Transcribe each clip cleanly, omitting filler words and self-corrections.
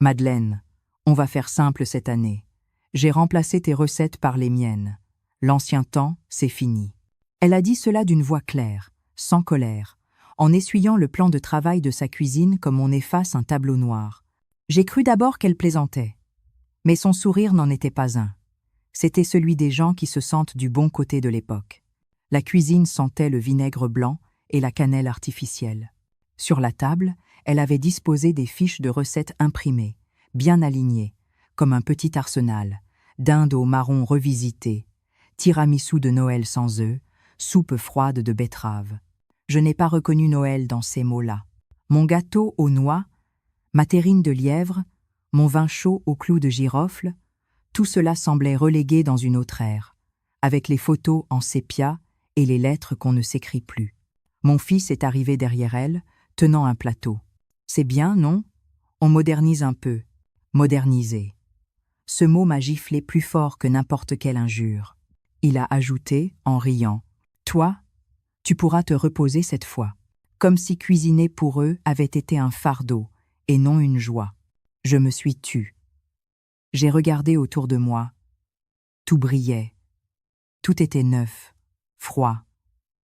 Madeleine, on va faire simple cette année. J'ai remplacé tes recettes par les miennes. L'ancien temps, c'est fini. Elle a dit cela d'une voix claire, sans colère, en essuyant le plan de travail de sa cuisine comme on efface un tableau noir. J'ai cru d'abord qu'elle plaisantait. Mais son sourire n'en était pas un. C'était celui des gens qui se sentent du bon côté de l'époque. La cuisine sentait le vinaigre blanc et la cannelle artificielle. Sur la table, elle avait disposé des fiches de recettes imprimées, bien alignées, comme un petit arsenal, dinde au marron revisité, tiramisu de Noël sans œufs, soupe froide de betterave. Je n'ai pas reconnu Noël dans ces mots-là. Mon gâteau aux noix, ma terrine de lièvre, mon vin chaud aux clous de girofle, tout cela semblait relégué dans une autre ère, avec les photos en sépia et les lettres qu'on ne s'écrit plus. Mon fils est arrivé derrière elle, tenant un plateau. C'est bien, non? On modernise un peu. Moderniser. Ce mot m'a giflé plus fort que n'importe quelle injure. Il a ajouté, en riant, « Toi, tu pourras te reposer cette fois. » Comme si cuisiner pour eux avait été un fardeau et non une joie. Je me suis tue. J'ai regardé autour de moi. Tout brillait. Tout était neuf, froid,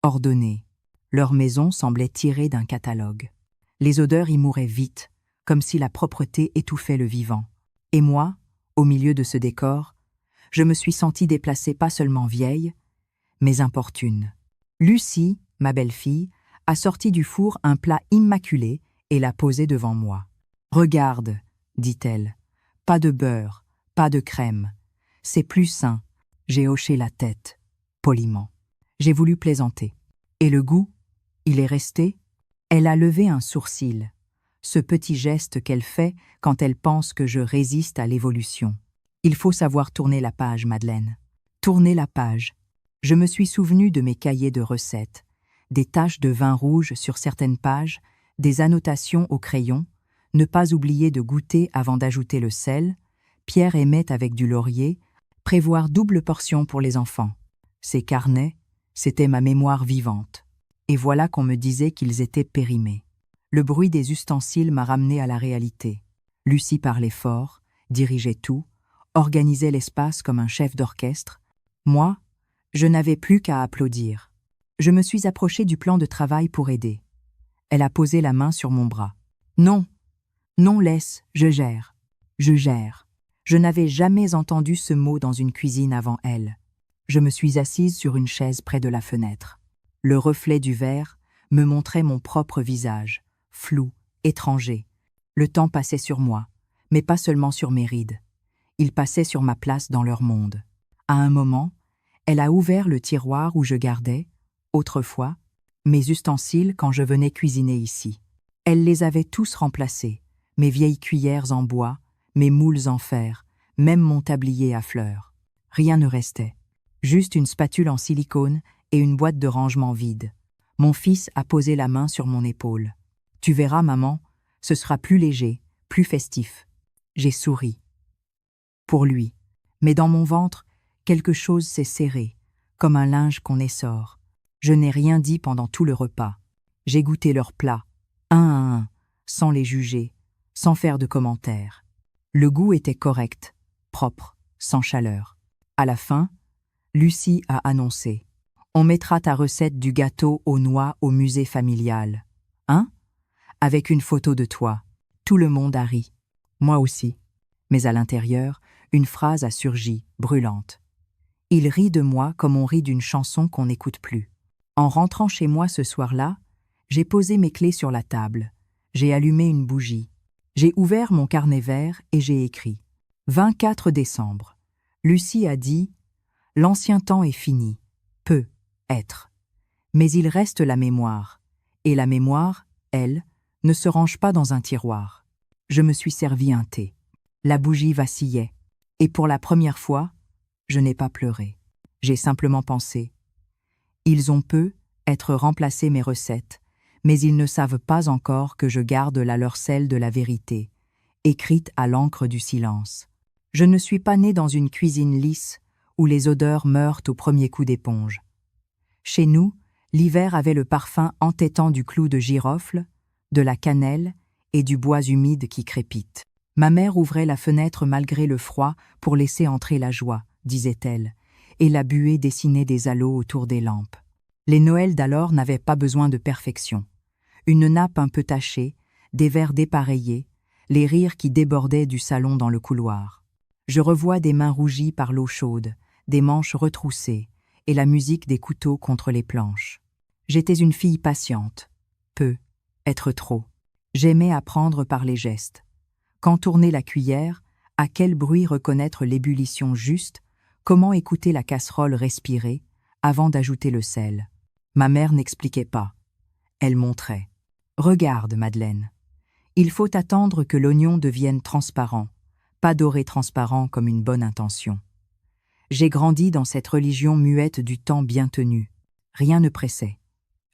ordonné. Leur maison semblait tirée d'un catalogue. Les odeurs y mouraient vite, comme si la propreté étouffait le vivant. Et moi, au milieu de ce décor, je me suis sentie déplacée pas seulement vieille, mais importune. Lucie, ma belle-fille, a sorti du four un plat immaculé et l'a posé devant moi. « Regarde, » dit-elle, « pas de beurre, pas de crème. C'est plus sain. » J'ai hoché la tête, poliment. J'ai voulu plaisanter. Et le goût, il est resté? Elle a levé un sourcil, ce petit geste qu'elle fait quand elle pense que je résiste à l'évolution. Il faut savoir tourner la page, Madeleine. Tourner la page. Je me suis souvenu de mes cahiers de recettes, des taches de vin rouge sur certaines pages, des annotations au crayon, ne pas oublier de goûter avant d'ajouter le sel, Pierre aimait avec du laurier, prévoir double portion pour les enfants. Ces carnets, c'était ma mémoire vivante. Et voilà qu'on me disait qu'ils étaient périmés. Le bruit des ustensiles m'a ramené à la réalité. Lucie parlait fort, dirigeait tout, organisait l'espace comme un chef d'orchestre. Moi, je n'avais plus qu'à applaudir. Je me suis approchée du plan de travail pour aider. Elle a posé la main sur mon bras. « Non, non, laisse, je gère. Je gère. » Je n'avais jamais entendu ce mot dans une cuisine avant elle. Je me suis assise sur une chaise près de la fenêtre. Le reflet du verre me montrait mon propre visage, flou, étranger. Le temps passait sur moi, mais pas seulement sur mes rides. Il passait sur ma place dans leur monde. À un moment, elle a ouvert le tiroir où je gardais, autrefois, mes ustensiles quand je venais cuisiner ici. Elle les avait tous remplacés, mes vieilles cuillères en bois, mes moules en fer, même mon tablier à fleurs. Rien ne restait. Juste une spatule en silicone et une boîte de rangement vide. Mon fils a posé la main sur mon épaule. « Tu verras, maman, ce sera plus léger, plus festif. » J'ai souri. Pour lui. Mais dans mon ventre, quelque chose s'est serré, comme un linge qu'on essore. Je n'ai rien dit pendant tout le repas. J'ai goûté leurs plats, un à un, sans les juger, sans faire de commentaires. Le goût était correct, propre, sans chaleur. À la fin, Lucie a annoncé « On mettra ta recette du gâteau aux noix au musée familial. Hein ?» Avec une photo de toi. Tout le monde a ri. Moi aussi. Mais à l'intérieur, une phrase a surgi, brûlante. Il rit de moi comme on rit d'une chanson qu'on n'écoute plus. En rentrant chez moi ce soir-là, j'ai posé mes clés sur la table. J'ai allumé une bougie. J'ai ouvert mon carnet vert et j'ai écrit « 24 décembre. Lucie a dit « L'ancien temps est fini. Peut être. Mais il reste la mémoire. Et la mémoire, elle, ne se range pas dans un tiroir. » Je me suis servi un thé. La bougie vacillait. Et pour la première fois, je n'ai pas pleuré. J'ai simplement pensé « Ils ont peu être remplacés mes recettes, mais ils ne savent pas encore que je garde la leur celle de la vérité, écrite à l'encre du silence. Je ne suis pas née dans une cuisine lisse où les odeurs meurent au premier coup d'éponge. Chez nous, l'hiver avait le parfum entêtant du clou de girofle, de la cannelle et du bois humide qui crépite. Ma mère ouvrait la fenêtre malgré le froid pour laisser entrer la joie, disait-elle, et la buée dessinait des halos autour des lampes. Les Noëls d'alors n'avaient pas besoin de perfection. Une nappe un peu tachée, des verres dépareillés, les rires qui débordaient du salon dans le couloir. Je revois des mains rougies par l'eau chaude, des manches retroussées, et la musique des couteaux contre les planches. J'étais une fille patiente. Peu, être trop. J'aimais apprendre par les gestes. Quand tourner la cuillère, à quel bruit reconnaître l'ébullition juste, comment écouter la casserole respirer, avant d'ajouter le sel. Ma mère n'expliquait pas. Elle montrait. Regarde, Madeleine. Il faut attendre que l'oignon devienne transparent, pas doré transparent comme une bonne intention. J'ai grandi dans cette religion muette du temps bien tenu. Rien ne pressait.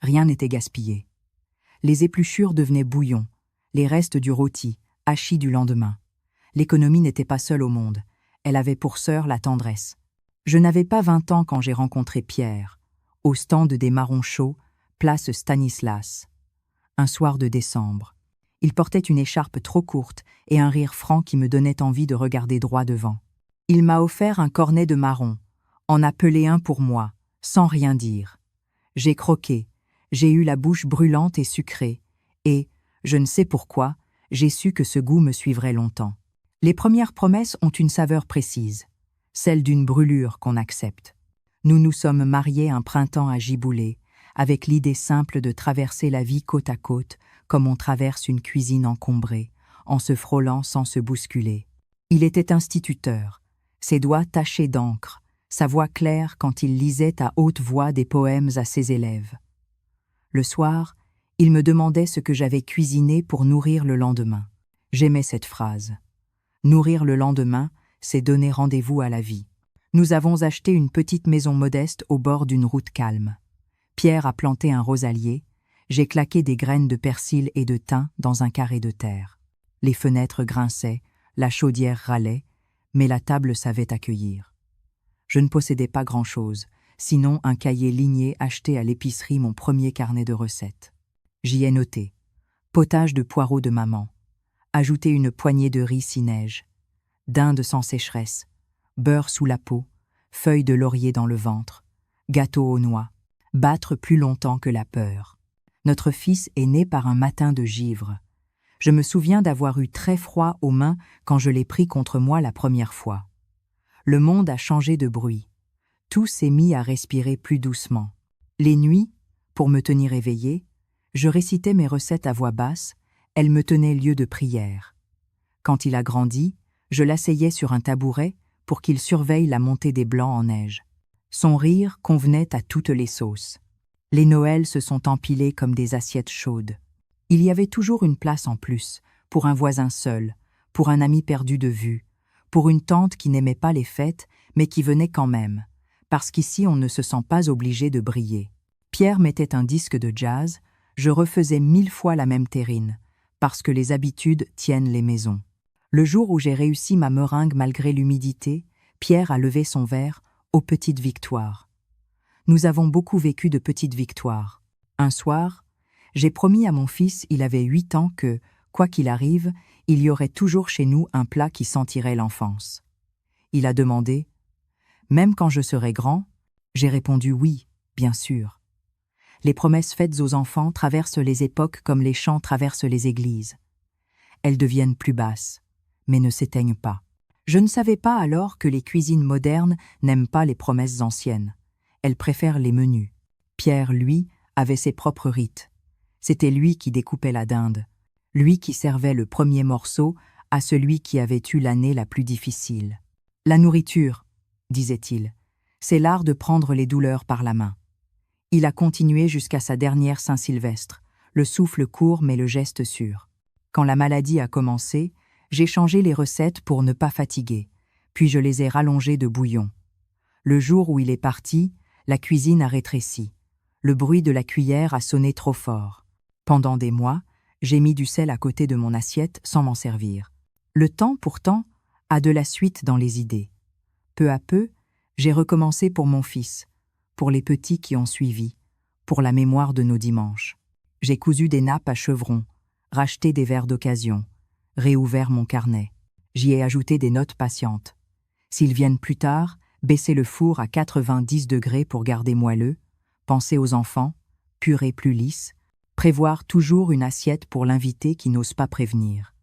Rien n'était gaspillé. Les épluchures devenaient bouillon, les restes du rôti, hachis du lendemain. L'économie n'était pas seule au monde. Elle avait pour sœur la tendresse. Je n'avais pas 20 ans quand j'ai rencontré Pierre, au stand des marrons chauds, place Stanislas. Un soir de décembre. Il portait une écharpe trop courte et un rire franc qui me donnait envie de regarder droit devant. Il m'a offert un cornet de marrons, en appelé un pour moi, sans rien dire. J'ai croqué, j'ai eu la bouche brûlante et sucrée, et, je ne sais pourquoi, j'ai su que ce goût me suivrait longtemps. Les premières promesses ont une saveur précise, celle d'une brûlure qu'on accepte. Nous nous sommes mariés un printemps à Giboulé, avec l'idée simple de traverser la vie côte à côte, comme on traverse une cuisine encombrée, en se frôlant sans se bousculer. Il était instituteur, ses doigts tachés d'encre, sa voix claire quand il lisait à haute voix des poèmes à ses élèves. Le soir, il me demandait ce que j'avais cuisiné pour nourrir le lendemain. J'aimais cette phrase. Nourrir le lendemain, c'est donner rendez-vous à la vie. Nous avons acheté une petite maison modeste au bord d'une route calme. Pierre a planté un rosalier, j'ai claqué des graines de persil et de thym dans un carré de terre. Les fenêtres grinçaient, la chaudière râlait, mais la table savait accueillir. Je ne possédais pas grand-chose, sinon un cahier ligné acheté à l'épicerie, mon premier carnet de recettes. J'y ai noté potage de poireaux de maman, ajouter une poignée de riz si neige, dinde sans sécheresse, beurre sous la peau, feuilles de laurier dans le ventre, gâteau aux noix, battre plus longtemps que la peur. Notre fils est né par un matin de givre. Je me souviens d'avoir eu très froid aux mains quand je l'ai pris contre moi la première fois. Le monde a changé de bruit. Tout s'est mis à respirer plus doucement. Les nuits, pour me tenir éveillé, je récitais mes recettes à voix basse, elles me tenaient lieu de prière. Quand il a grandi, je l'asseyais sur un tabouret pour qu'il surveille la montée des blancs en neige. Son rire convenait à toutes les sauces. Les Noëls se sont empilés comme des assiettes chaudes. Il y avait toujours une place en plus, pour un voisin seul, pour un ami perdu de vue, pour une tante qui n'aimait pas les fêtes, mais qui venait quand même, parce qu'ici on ne se sent pas obligé de briller. Pierre mettait un disque de jazz, je refaisais 1000 fois la même terrine, parce que les habitudes tiennent les maisons. Le jour où j'ai réussi ma meringue malgré l'humidité, Pierre a levé son verre aux petites victoires. Nous avons beaucoup vécu de petites victoires. Un soir, j'ai promis à mon fils, il avait 8 ans, que, quoi qu'il arrive, il y aurait toujours chez nous un plat qui sentirait l'enfance. Il a demandé « Même quand je serai grand ?» J'ai répondu « Oui, bien sûr ». Les promesses faites aux enfants traversent les époques comme les chants traversent les églises. Elles deviennent plus basses, mais ne s'éteignent pas. Je ne savais pas alors que les cuisines modernes n'aiment pas les promesses anciennes. Elles préfèrent les menus. Pierre, lui, avait ses propres rites. C'était lui qui découpait la dinde, lui qui servait le premier morceau à celui qui avait eu l'année la plus difficile. La nourriture, disait-il, c'est l'art de prendre les douleurs par la main. Il a continué jusqu'à sa dernière Saint-Sylvestre, le souffle court mais le geste sûr. Quand la maladie a commencé, j'ai changé les recettes pour ne pas fatiguer, puis je les ai rallongées de bouillon. Le jour où il est parti, la cuisine a rétréci. Le bruit de la cuillère a sonné trop fort. Pendant des mois, j'ai mis du sel à côté de mon assiette sans m'en servir. Le temps, pourtant, a de la suite dans les idées. Peu à peu, j'ai recommencé pour mon fils, pour les petits qui ont suivi, pour la mémoire de nos dimanches. J'ai cousu des nappes à chevrons, racheté des verres d'occasion, réouvert mon carnet. J'y ai ajouté des notes patientes. S'ils viennent plus tard, baissez le four à 90 degrés pour garder moelleux, pensez aux enfants, purée plus lisse, prévoir toujours une assiette pour l'invité qui n'ose pas prévenir.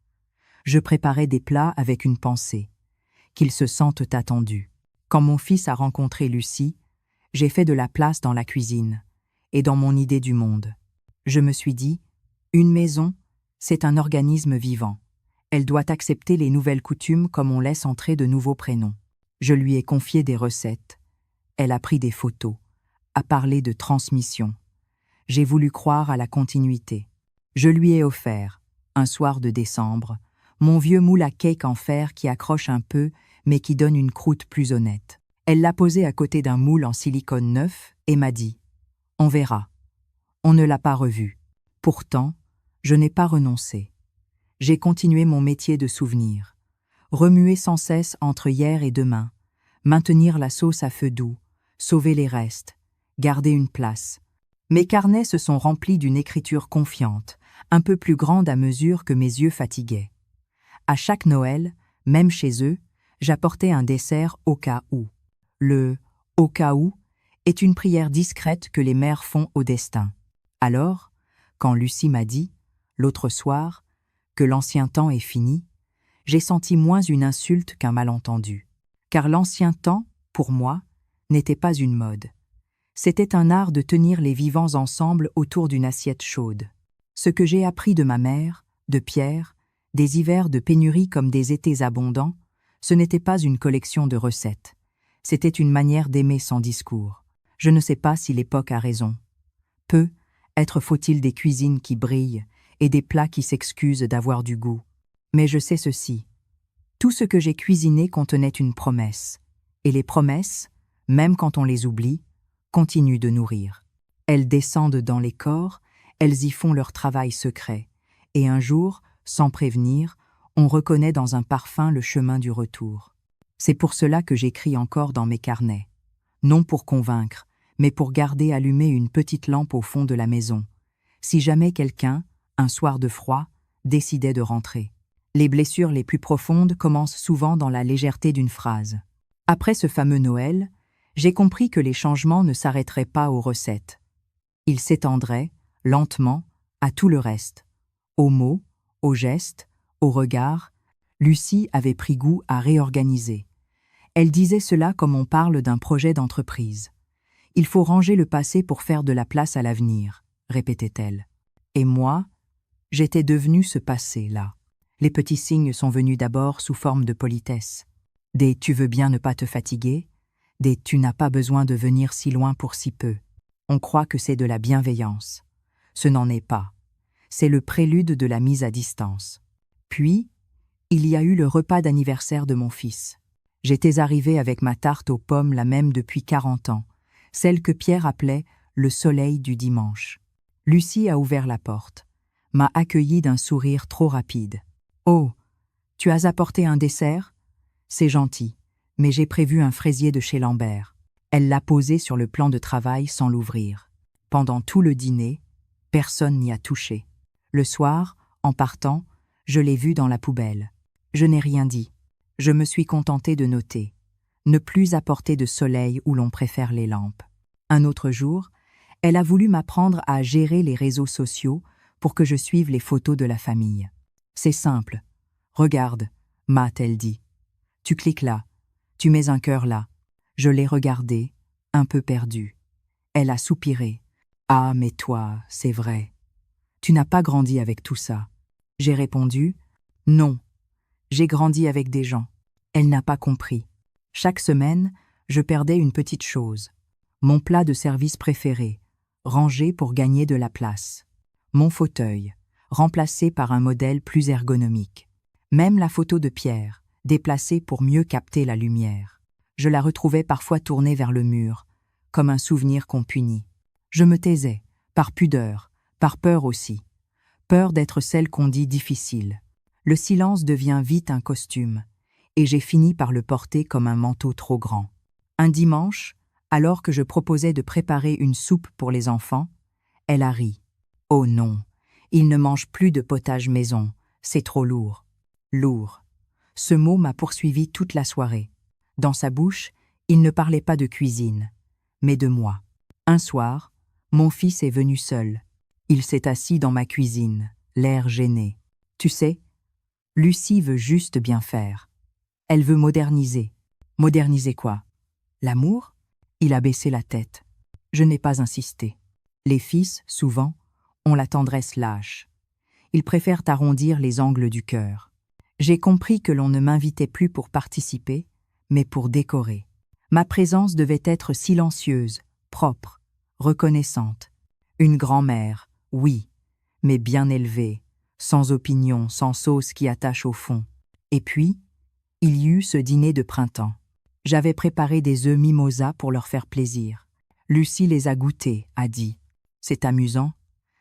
Je préparais des plats avec une pensée, qu'ils se sentent attendus. Quand mon fils a rencontré Lucie, j'ai fait de la place dans la cuisine et dans mon idée du monde. Je me suis dit, une maison, c'est un organisme vivant. Elle doit accepter les nouvelles coutumes comme on laisse entrer de nouveaux prénoms. Je lui ai confié des recettes. Elle a pris des photos, a parlé de transmission. J'ai voulu croire à la continuité. Je lui ai offert, un soir de décembre, mon vieux moule à cake en fer qui accroche un peu, mais qui donne une croûte plus honnête. Elle l'a posé à côté d'un moule en silicone neuf et m'a dit « On verra ». On ne l'a pas revu. Pourtant, je n'ai pas renoncé. J'ai continué mon métier de souvenir. Remuer sans cesse entre hier et demain, maintenir la sauce à feu doux, sauver les restes, garder une place. Mes carnets se sont remplis d'une écriture confiante, un peu plus grande à mesure que mes yeux fatiguaient. À chaque Noël, même chez eux, j'apportais un dessert au cas où. Le « au cas où » est une prière discrète que les mères font au destin. Alors, quand Lucie m'a dit, l'autre soir, que l'ancien temps est fini, j'ai senti moins une insulte qu'un malentendu. Car l'ancien temps, pour moi, n'était pas une mode. C'était un art de tenir les vivants ensemble autour d'une assiette chaude. Ce que j'ai appris de ma mère, de Pierre, des hivers de pénurie comme des étés abondants, ce n'était pas une collection de recettes. C'était une manière d'aimer sans discours. Je ne sais pas si l'époque a raison. Peu, être faut-il des cuisines qui brillent et des plats qui s'excusent d'avoir du goût. Mais je sais ceci. Tout ce que j'ai cuisiné contenait une promesse. Et les promesses, même quand on les oublie, continuent de nourrir. Elles descendent dans les corps, elles y font leur travail secret. Et un jour, sans prévenir, on reconnaît dans un parfum le chemin du retour. C'est pour cela que j'écris encore dans mes carnets. Non pour convaincre, mais pour garder allumée une petite lampe au fond de la maison. Si jamais quelqu'un, un soir de froid, décidait de rentrer. Les blessures les plus profondes commencent souvent dans la légèreté d'une phrase. Après ce fameux Noël, j'ai compris que les changements ne s'arrêteraient pas aux recettes. Ils s'étendraient, lentement, à tout le reste. Aux mots, aux gestes, aux regards, Lucie avait pris goût à réorganiser. Elle disait cela comme on parle d'un projet d'entreprise. « Il faut ranger le passé pour faire de la place à l'avenir », répétait-elle. Et moi, j'étais devenue ce passé-là. Les petits signes sont venus d'abord sous forme de politesse. Des « tu veux bien ne pas te fatiguer », des « tu n'as pas besoin de venir si loin pour si peu ». On croit que c'est de la bienveillance. Ce n'en est pas. C'est le prélude de la mise à distance. Puis, il y a eu le repas d'anniversaire de mon fils. J'étais arrivée avec ma tarte aux pommes, la même depuis 40 ans, celle que Pierre appelait le soleil du dimanche. Lucie a ouvert la porte, m'a accueillie d'un sourire trop rapide. « Oh, tu as apporté un dessert ? C'est gentil, mais j'ai prévu un fraisier de chez Lambert. » Elle l'a posé sur le plan de travail sans l'ouvrir. Pendant tout le dîner, personne n'y a touché. Le soir, en partant, je l'ai vu dans la poubelle. Je n'ai rien dit. Je me suis contentée de noter. Ne plus apporter de soleil où l'on préfère les lampes. Un autre jour, elle a voulu m'apprendre à gérer les réseaux sociaux pour que je suive les photos de la famille. C'est simple. Regarde, m'a-t-elle dit. Tu cliques là, tu mets un cœur là. Je l'ai regardée, un peu perdue. Elle a soupiré. Ah, mais toi, c'est vrai. Tu n'as pas grandi avec tout ça. J'ai répondu, non. J'ai grandi avec des gens. Elle n'a pas compris. Chaque semaine, je perdais une petite chose. Mon plat de service préféré, rangé pour gagner de la place. Mon fauteuil, remplacé par un modèle plus ergonomique. Même la photo de Pierre, déplacée pour mieux capter la lumière. Je la retrouvais parfois tournée vers le mur, comme un souvenir qu'on punit. Je me taisais, par pudeur, par peur aussi. Peur d'être celle qu'on dit difficile. Le silence devient vite un costume, et j'ai fini par le porter comme un manteau trop grand. Un dimanche, alors que je proposais de préparer une soupe pour les enfants, elle a ri. Oh non, ils ne mangent plus de potage maison, c'est trop lourd. Lourd. Ce mot m'a poursuivi toute la soirée. Dans sa bouche, il ne parlait pas de cuisine, mais de moi. Un soir, mon fils est venu seul. Il s'est assis dans ma cuisine, l'air gêné. Tu sais, Lucie veut juste bien faire. Elle veut moderniser. Moderniser quoi? L'amour? Il a baissé la tête. Je n'ai pas insisté. Les fils, souvent, ont la tendresse lâche. Ils préfèrent arrondir les angles du cœur. J'ai compris que l'on ne m'invitait plus pour participer, mais pour décorer. Ma présence devait être silencieuse, propre, reconnaissante. Une grand-mère, oui, mais bien élevée, sans opinion, sans sauce qui attache au fond. Et puis, il y eut ce dîner de printemps. J'avais préparé des œufs mimosa pour leur faire plaisir. Lucie les a goûtés, a dit. C'est amusant,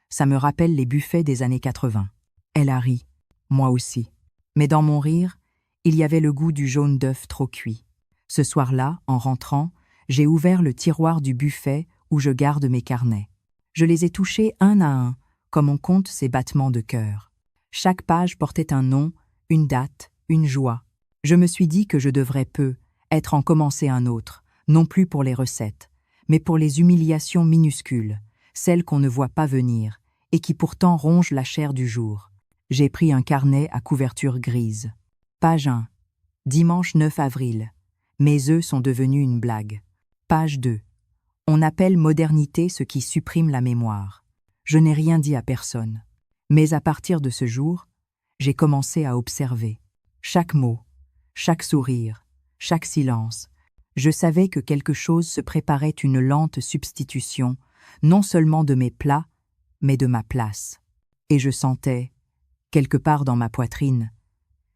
ça me rappelle les buffets des années 80. Elle a ri, moi aussi. Mais dans mon rire, il y avait le goût du jaune d'œuf trop cuit. Ce soir-là, en rentrant, j'ai ouvert le tiroir du buffet où je garde mes carnets. Je les ai touchés un à un, comme on compte ses battements de cœur. Chaque page portait un nom, une date, une joie. Je me suis dit que je devrais être en commencer un autre, non plus pour les recettes, mais pour les humiliations minuscules, celles qu'on ne voit pas venir, et qui pourtant rongent la chair du jour. J'ai pris un carnet à couverture grise. Page 1. Dimanche 9 avril. Mes œufs sont devenus une blague. Page 2. On appelle modernité ce qui supprime la mémoire. Je n'ai rien dit à personne. Mais à partir de ce jour, j'ai commencé à observer. Chaque mot, chaque sourire, chaque silence. Je savais que quelque chose se préparait, une lente substitution, non seulement de mes plats, mais de ma place. Et je sentais, quelque part dans ma poitrine,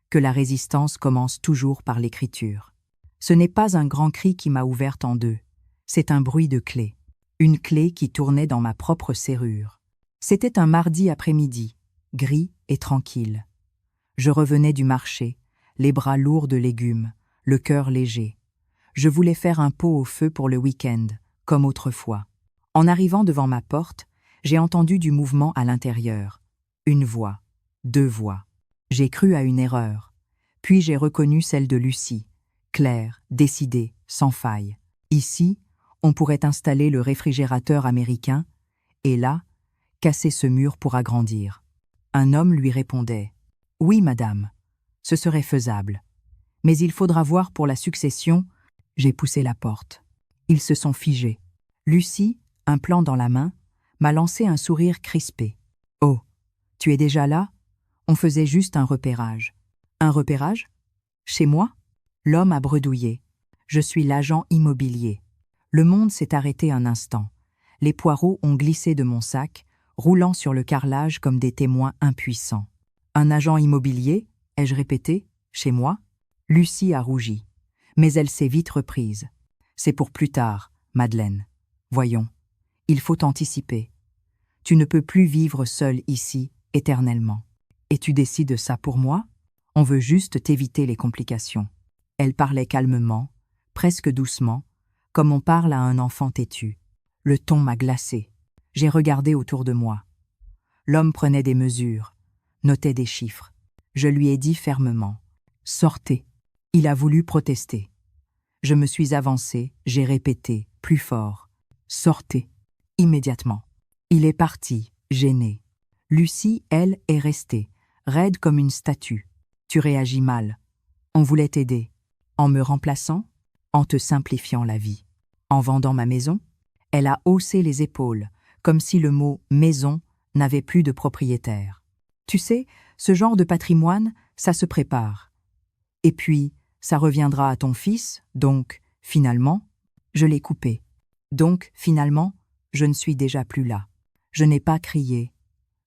que la résistance commence toujours par l'écriture. Ce n'est pas un grand cri qui m'a ouverte en deux, c'est un bruit de clé. Une clé qui tournait dans ma propre serrure. C'était un mardi après-midi, gris et tranquille. Je revenais du marché, les bras lourds de légumes, le cœur léger. Je voulais faire un pot au feu pour le week-end, comme autrefois. En arrivant devant ma porte, j'ai entendu du mouvement à l'intérieur. Une voix, deux voix. J'ai cru à une erreur. Puis j'ai reconnu celle de Lucie, claire, décidée, sans faille. Ici, on pourrait installer le réfrigérateur américain, et là, casser ce mur pour agrandir. Un homme lui répondait « Oui, madame, ce serait faisable. Mais il faudra voir pour la succession. » J'ai poussé la porte. Ils se sont figés. Lucie, un plan dans la main, m'a lancé un sourire crispé. « Oh, tu es déjà là? On faisait juste un repérage. » « Un repérage? Chez moi ?» L'homme a bredouillé. « Je suis l'agent immobilier. » Le monde s'est arrêté un instant. Les poireaux ont glissé de mon sac, roulant sur le carrelage comme des témoins impuissants. « Un agent immobilier ?» ai-je répété. « Chez moi ?» Lucie a rougi. Mais elle s'est vite reprise. « C'est pour plus tard, Madeleine. Voyons, il faut anticiper. Tu ne peux plus vivre seule ici, éternellement. Et tu décides ça pour moi? On veut juste t'éviter les complications. » Elle parlait calmement, presque doucement, comme on parle à un enfant têtu. Le ton m'a glacé. J'ai regardé autour de moi. L'homme prenait des mesures, notait des chiffres. Je lui ai dit fermement « Sortez !» Il a voulu protester. Je me suis avancée, j'ai répété, plus fort « Sortez !» Immédiatement. Il est parti, gêné. Lucie, elle, est restée, raide comme une statue. Tu réagis mal. On voulait t'aider. En me remplaçant? En te simplifiant la vie. En vendant ma maison? Elle a haussé les épaules, comme si le mot « maison » n'avait plus de propriétaire. Tu sais, ce genre de patrimoine, ça se prépare. Et puis, ça reviendra à ton fils, donc, finalement, je l'ai coupé. Donc, finalement, je ne suis déjà plus là. Je n'ai pas crié.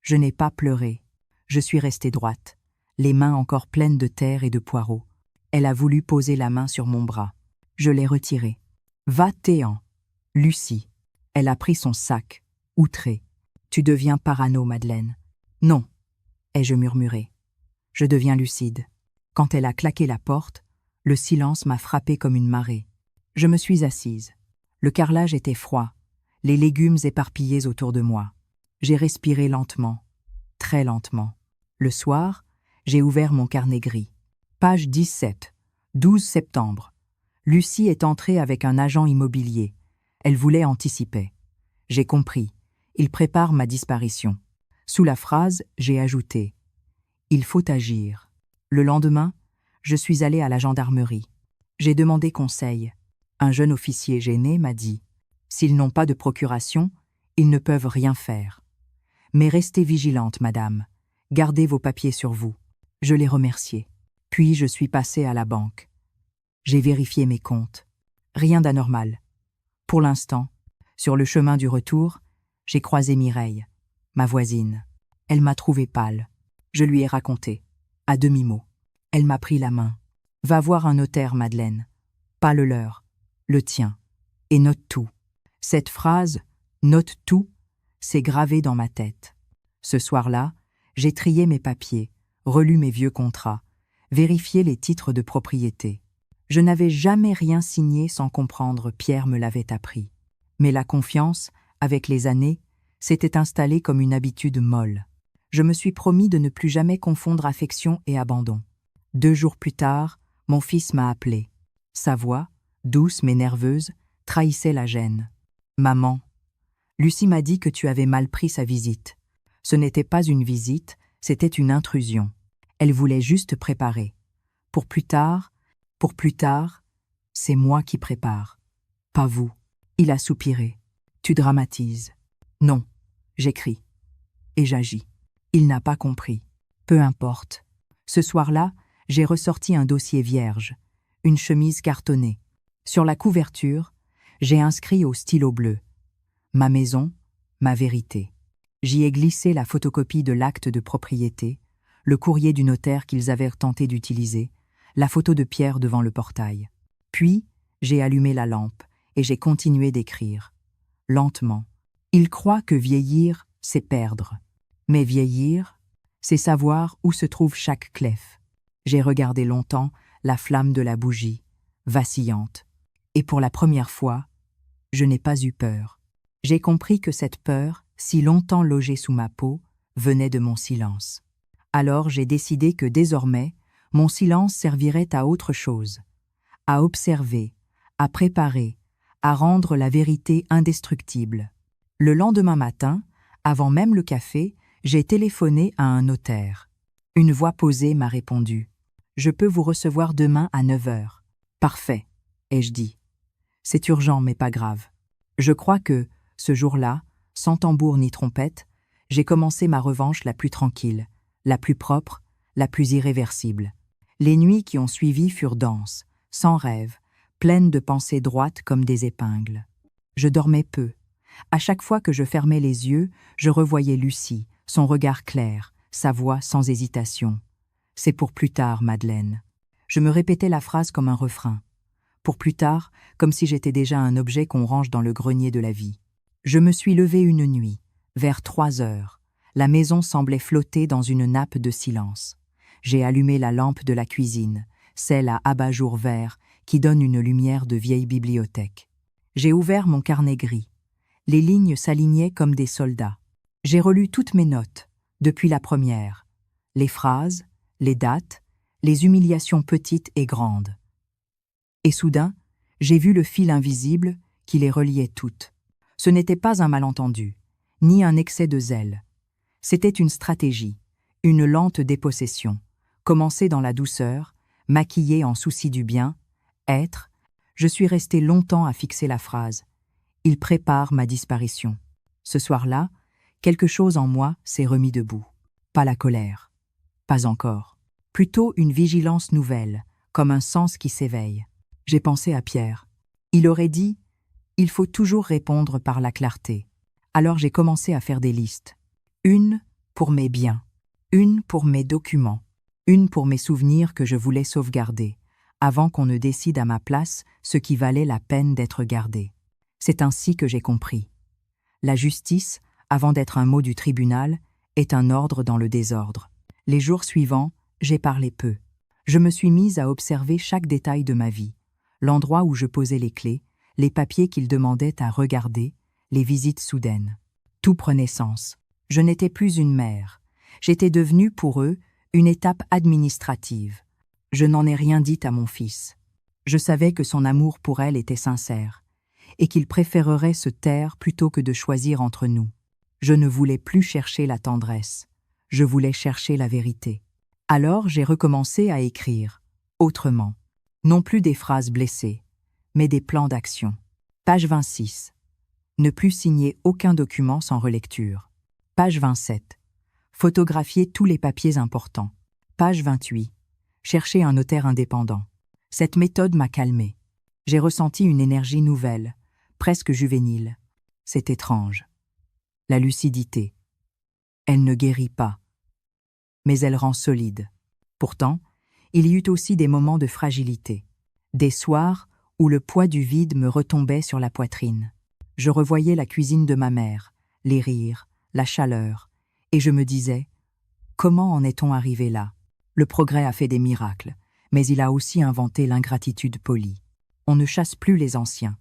Je n'ai pas pleuré. Je suis restée droite, les mains encore pleines de terre et de poireaux. Elle a voulu poser la main sur mon bras. Je l'ai retirée. « Va-t'en, Lucie. » Elle a pris son sac, outrée. « Tu deviens parano, Madeleine. »« Non, » ai-je murmuré. « Je deviens lucide. » Quand elle a claqué la porte, le silence m'a frappé comme une marée. Je me suis assise. Le carrelage était froid, les légumes éparpillés autour de moi. J'ai respiré lentement, très lentement. Le soir, j'ai ouvert mon carnet gris. Page 17. 12 septembre. Lucie est entrée avec un agent immobilier. Elle voulait anticiper. J'ai compris. Il prépare ma disparition. Sous la phrase, j'ai ajouté « Il faut agir ». Le lendemain, je suis allé à la gendarmerie. J'ai demandé conseil. Un jeune officier gêné m'a dit « S'ils n'ont pas de procuration, ils ne peuvent rien faire. Mais restez vigilante, madame. Gardez vos papiers sur vous. » Je l'ai remercié. Puis je suis passé à la banque. J'ai vérifié mes comptes. Rien d'anormal. Pour l'instant, sur le chemin du retour, j'ai croisé Mireille, ma voisine. Elle m'a trouvé pâle. Je lui ai raconté, à demi-mot. Elle m'a pris la main. « Va voir un notaire, Madeleine. Pas le leur, le tien. Et note tout. » Cette phrase, « note tout », s'est gravée dans ma tête. Ce soir-là, j'ai trié mes papiers, relu mes vieux contrats, vérifié les titres de propriété. Je n'avais jamais rien signé sans comprendre, Pierre me l'avait appris. Mais la confiance, avec les années, s'était installée comme une habitude molle. Je me suis promis de ne plus jamais confondre affection et abandon. 2 jours plus tard, mon fils m'a appelé. Sa voix, douce mais nerveuse, trahissait la gêne. « Maman, Lucie m'a dit que tu avais mal pris sa visite. Ce n'était pas une visite, c'était une intrusion. Elle voulait juste préparer. Pour plus tard, c'est moi qui prépare. Pas vous. » Il a soupiré. « Tu dramatises. » « Non, j'écris. Et j'agis. » Il n'a pas compris. Peu importe. Ce soir-là, j'ai ressorti un dossier vierge, une chemise cartonnée. Sur la couverture, j'ai inscrit au stylo bleu « Ma maison, ma vérité ». J'y ai glissé la photocopie de l'acte de propriété, le courrier du notaire qu'ils avaient tenté d'utiliser, la photo de Pierre devant le portail. Puis, j'ai allumé la lampe et j'ai continué d'écrire. Lentement. Il croit que vieillir, c'est perdre. Mais vieillir, c'est savoir où se trouve chaque clef. J'ai regardé longtemps la flamme de la bougie, vacillante. Et pour la première fois, je n'ai pas eu peur. J'ai compris que cette peur, si longtemps logée sous ma peau, venait de mon silence. Alors j'ai décidé que désormais, mon silence servirait à autre chose, à observer, à préparer, à rendre la vérité indestructible. Le lendemain matin, avant même le café, j'ai téléphoné à un notaire. Une voix posée m'a répondu. « Je peux vous recevoir demain à 9h. » « Parfait, » ai-je dit. « C'est urgent mais pas grave. » Je crois que, ce jour-là, sans tambour ni trompette, j'ai commencé ma revanche la plus tranquille, la plus propre, la plus irréversible. Les nuits qui ont suivi furent denses, sans rêve, pleines de pensées droites comme des épingles. Je dormais peu. À chaque fois que je fermais les yeux, je revoyais Lucie, son regard clair, sa voix sans hésitation. « C'est pour plus tard, Madeleine. » Je me répétais la phrase comme un refrain. Pour plus tard, comme si j'étais déjà un objet qu'on range dans le grenier de la vie. Je me suis levée une nuit, vers 3h. La maison semblait flotter dans une nappe de silence. J'ai allumé la lampe de la cuisine, celle à abat-jour vert qui donne une lumière de vieille bibliothèque. J'ai ouvert mon carnet gris. Les lignes s'alignaient comme des soldats. J'ai relu toutes mes notes, depuis la première. Les phrases, les dates, les humiliations petites et grandes. Et soudain, j'ai vu le fil invisible qui les reliait toutes. Ce n'était pas un malentendu, ni un excès de zèle. C'était une stratégie, une lente dépossession, commencée dans la douceur, maquillée en souci du bien, être. Je suis resté longtemps à fixer la phrase. Il prépare ma disparition. Ce soir-là, quelque chose en moi s'est remis debout. Pas la colère. Pas encore. Plutôt une vigilance nouvelle, comme un sens qui s'éveille. J'ai pensé à Pierre. Il aurait dit « Il faut toujours répondre par la clarté ». Alors j'ai commencé à faire des listes. Une pour mes biens, une pour mes documents, une pour mes souvenirs que je voulais sauvegarder, avant qu'on ne décide à ma place ce qui valait la peine d'être gardé. C'est ainsi que j'ai compris. La justice, avant d'être un mot du tribunal, est un ordre dans le désordre. Les jours suivants, j'ai parlé peu. Je me suis mise à observer chaque détail de ma vie, l'endroit où je posais les clés, les papiers qu'ils demandaient à regarder, les visites soudaines. Tout prenait sens. Je n'étais plus une mère. J'étais devenue pour eux une étape administrative. Je n'en ai rien dit à mon fils. Je savais que son amour pour elle était sincère, et qu'il préférerait se taire plutôt que de choisir entre nous. Je ne voulais plus chercher la tendresse, je voulais chercher la vérité. Alors j'ai recommencé à écrire, autrement. Non plus des phrases blessées, mais des plans d'action. Page 26. Ne plus signer aucun document sans relecture. Page 27. Photographier tous les papiers importants. Page 28. Chercher un notaire indépendant. Cette méthode m'a calmé. J'ai ressenti une énergie nouvelle, presque juvénile. C'est étrange. La lucidité. Elle ne guérit pas, mais elle rend solide. Pourtant, il y eut aussi des moments de fragilité. Des soirs où le poids du vide me retombait sur la poitrine. Je revoyais la cuisine de ma mère, les rires, la chaleur, et je me disais « Comment en est-on arrivé là ?» Le progrès a fait des miracles, mais il a aussi inventé l'ingratitude polie. On ne chasse plus les anciens,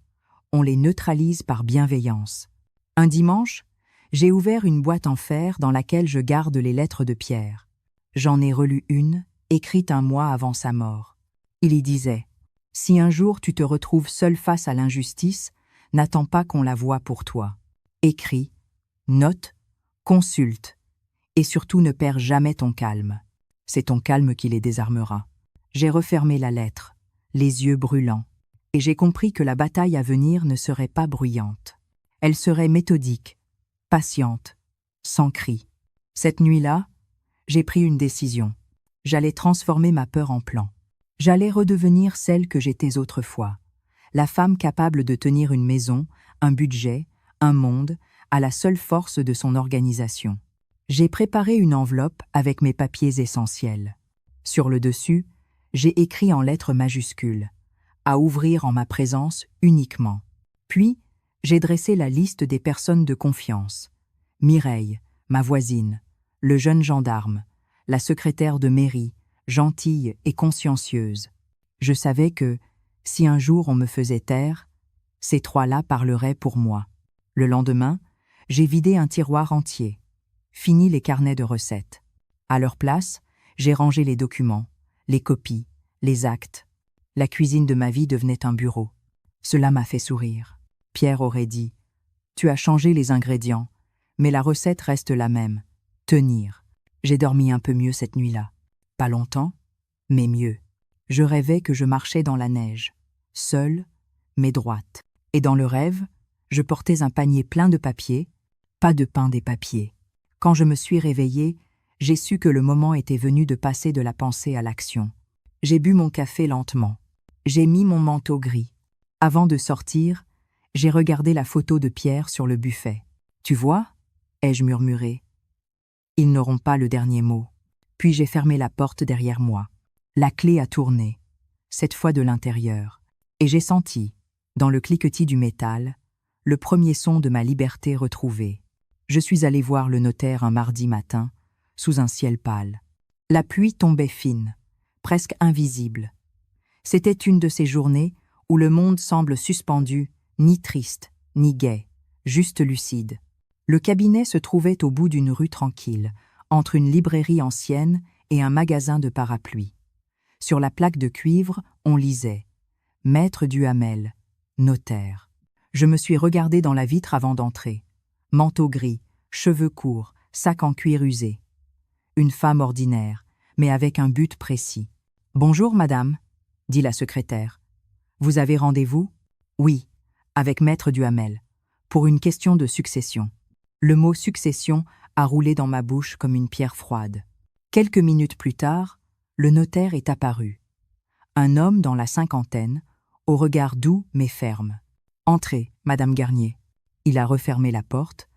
on les neutralise par bienveillance. Un dimanche, j'ai ouvert une boîte en fer dans laquelle je garde les lettres de Pierre. J'en ai relu une, écrite un mois avant sa mort. Il y disait « Si un jour tu te retrouves seul face à l'injustice, n'attends pas qu'on la voie pour toi. Écris, note, consulte, et surtout ne perds jamais ton calme. C'est ton calme qui les désarmera. » J'ai refermé la lettre, les yeux brûlants, et j'ai compris que la bataille à venir ne serait pas bruyante. Elle serait méthodique, patiente, sans cri. Cette nuit-là, j'ai pris une décision. J'allais transformer ma peur en plan. J'allais redevenir celle que j'étais autrefois, la femme capable de tenir une maison, un budget, un monde, à la seule force de son organisation. J'ai préparé une enveloppe avec mes papiers essentiels. Sur le dessus, j'ai écrit en lettres majuscules « À ouvrir en ma présence uniquement ». Puis, j'ai dressé la liste des personnes de confiance. Mireille, ma voisine, le jeune gendarme, la secrétaire de mairie, gentille et consciencieuse. Je savais que, si un jour on me faisait taire, ces trois-là parleraient pour moi. Le lendemain, j'ai vidé un tiroir entier. Fini les carnets de recettes. À leur place, j'ai rangé les documents, les copies, les actes. La cuisine de ma vie devenait un bureau. Cela m'a fait sourire. Pierre aurait dit « Tu as changé les ingrédients, mais la recette reste la même. Tenir. » J'ai dormi un peu mieux cette nuit-là. Pas longtemps, mais mieux. Je rêvais que je marchais dans la neige, seule, mais droite. Et dans le rêve, je portais un panier plein de papiers, pas de pain des papiers. Quand je me suis réveillée, j'ai su que le moment était venu de passer de la pensée à l'action. J'ai bu mon café lentement. J'ai mis mon manteau gris. Avant de sortir, j'ai regardé la photo de Pierre sur le buffet. « Tu vois ?» ai-je murmuré. « Ils n'auront pas le dernier mot. » Puis j'ai fermé la porte derrière moi. La clé a tourné, cette fois de l'intérieur, et j'ai senti, dans le cliquetis du métal, le premier son de ma liberté retrouvée. Je suis allé voir le notaire un mardi matin, sous un ciel pâle. La pluie tombait fine, presque invisible. C'était une de ces journées où le monde semble suspendu, ni triste, ni gai, juste lucide. Le cabinet se trouvait au bout d'une rue tranquille, entre une librairie ancienne et un magasin de parapluies. Sur la plaque de cuivre, on lisait « Maître Duhamel, notaire ». Je me suis regardé dans la vitre avant d'entrer. Manteau gris, cheveux courts, sac en cuir usé. Une femme ordinaire, mais avec un but précis. « Bonjour, madame », dit la secrétaire. « Vous avez rendez-vous » ? « Oui, avec Maître Duhamel, pour une question de succession. » Le mot « succession » a roulé dans ma bouche comme une pierre froide. Quelques minutes plus tard, le notaire est apparu. Un homme dans la cinquantaine, au regard doux mais ferme. « Entrez, madame Garnier. » Il a refermé la porte,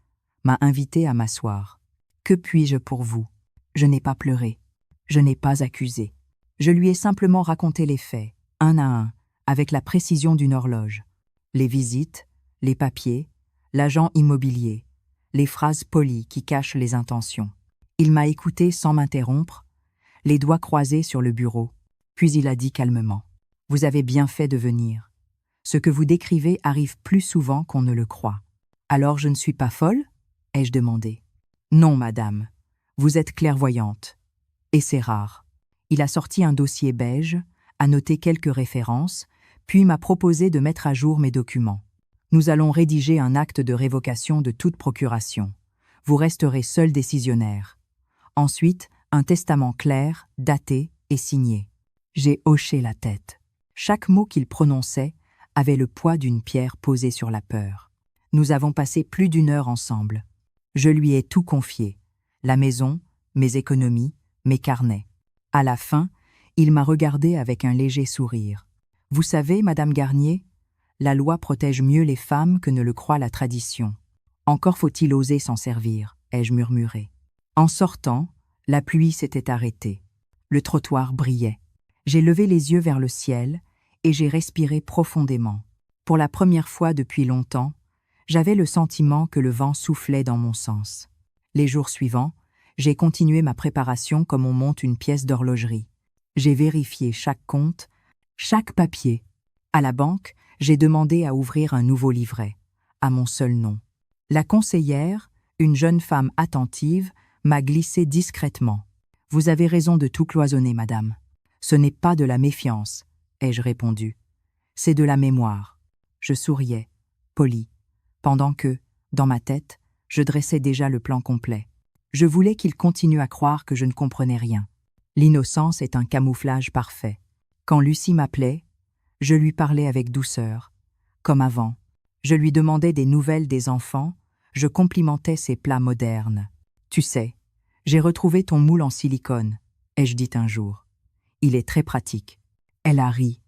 m'a invité à m'asseoir. « Que puis-je pour vous ?» Je n'ai pas pleuré. Je n'ai pas accusé. Je lui ai simplement raconté les faits, un à un, avec la précision d'une horloge. Les visites, les papiers, l'agent immobilier, les phrases polies qui cachent les intentions. Il m'a écouté sans m'interrompre, les doigts croisés sur le bureau, puis il a dit calmement « Vous avez bien fait de venir. Ce que vous décrivez arrive plus souvent qu'on ne le croit. » « Alors je ne suis pas folle ?» ai-je demandé. « Non, madame. Vous êtes clairvoyante. Et c'est rare. » Il a sorti un dossier beige, a noté quelques références, puis m'a proposé de mettre à jour mes documents. Nous allons rédiger un acte de révocation de toute procuration. Vous resterez seul décisionnaire. Ensuite, un testament clair, daté et signé. J'ai hoché la tête. Chaque mot qu'il prononçait avait le poids d'une pierre posée sur la peur. Nous avons passé plus d'1 heure ensemble. Je lui ai tout confié. La maison, mes économies, mes carnets. À la fin, il m'a regardé avec un léger sourire. « Vous savez, Madame Garnier, la loi protège mieux les femmes que ne le croit la tradition. Encore faut-il oser s'en servir, ai-je murmuré. En sortant, la pluie s'était arrêtée. Le trottoir brillait. J'ai levé les yeux vers le ciel et j'ai respiré profondément. Pour la première fois depuis longtemps, j'avais le sentiment que le vent soufflait dans mon sens. Les jours suivants, j'ai continué ma préparation comme on monte une pièce d'horlogerie. J'ai vérifié chaque compte, chaque papier. À la banque, j'ai demandé à ouvrir un nouveau livret, à mon seul nom. La conseillère, une jeune femme attentive, m'a glissé discrètement. « Vous avez raison de tout cloisonner, madame. Ce n'est pas de la méfiance, ai-je répondu. C'est de la mémoire. » Je souriais, poli, pendant que, dans ma tête, je dressais déjà le plan complet. Je voulais qu'il continue à croire que je ne comprenais rien. L'innocence est un camouflage parfait. Quand Lucie m'appelait, je lui parlais avec douceur. Comme avant, je lui demandais des nouvelles des enfants, je complimentais ses plats modernes. « Tu sais, j'ai retrouvé ton moule en silicone, ai-je dit un jour. Il est très pratique. » Elle a ri,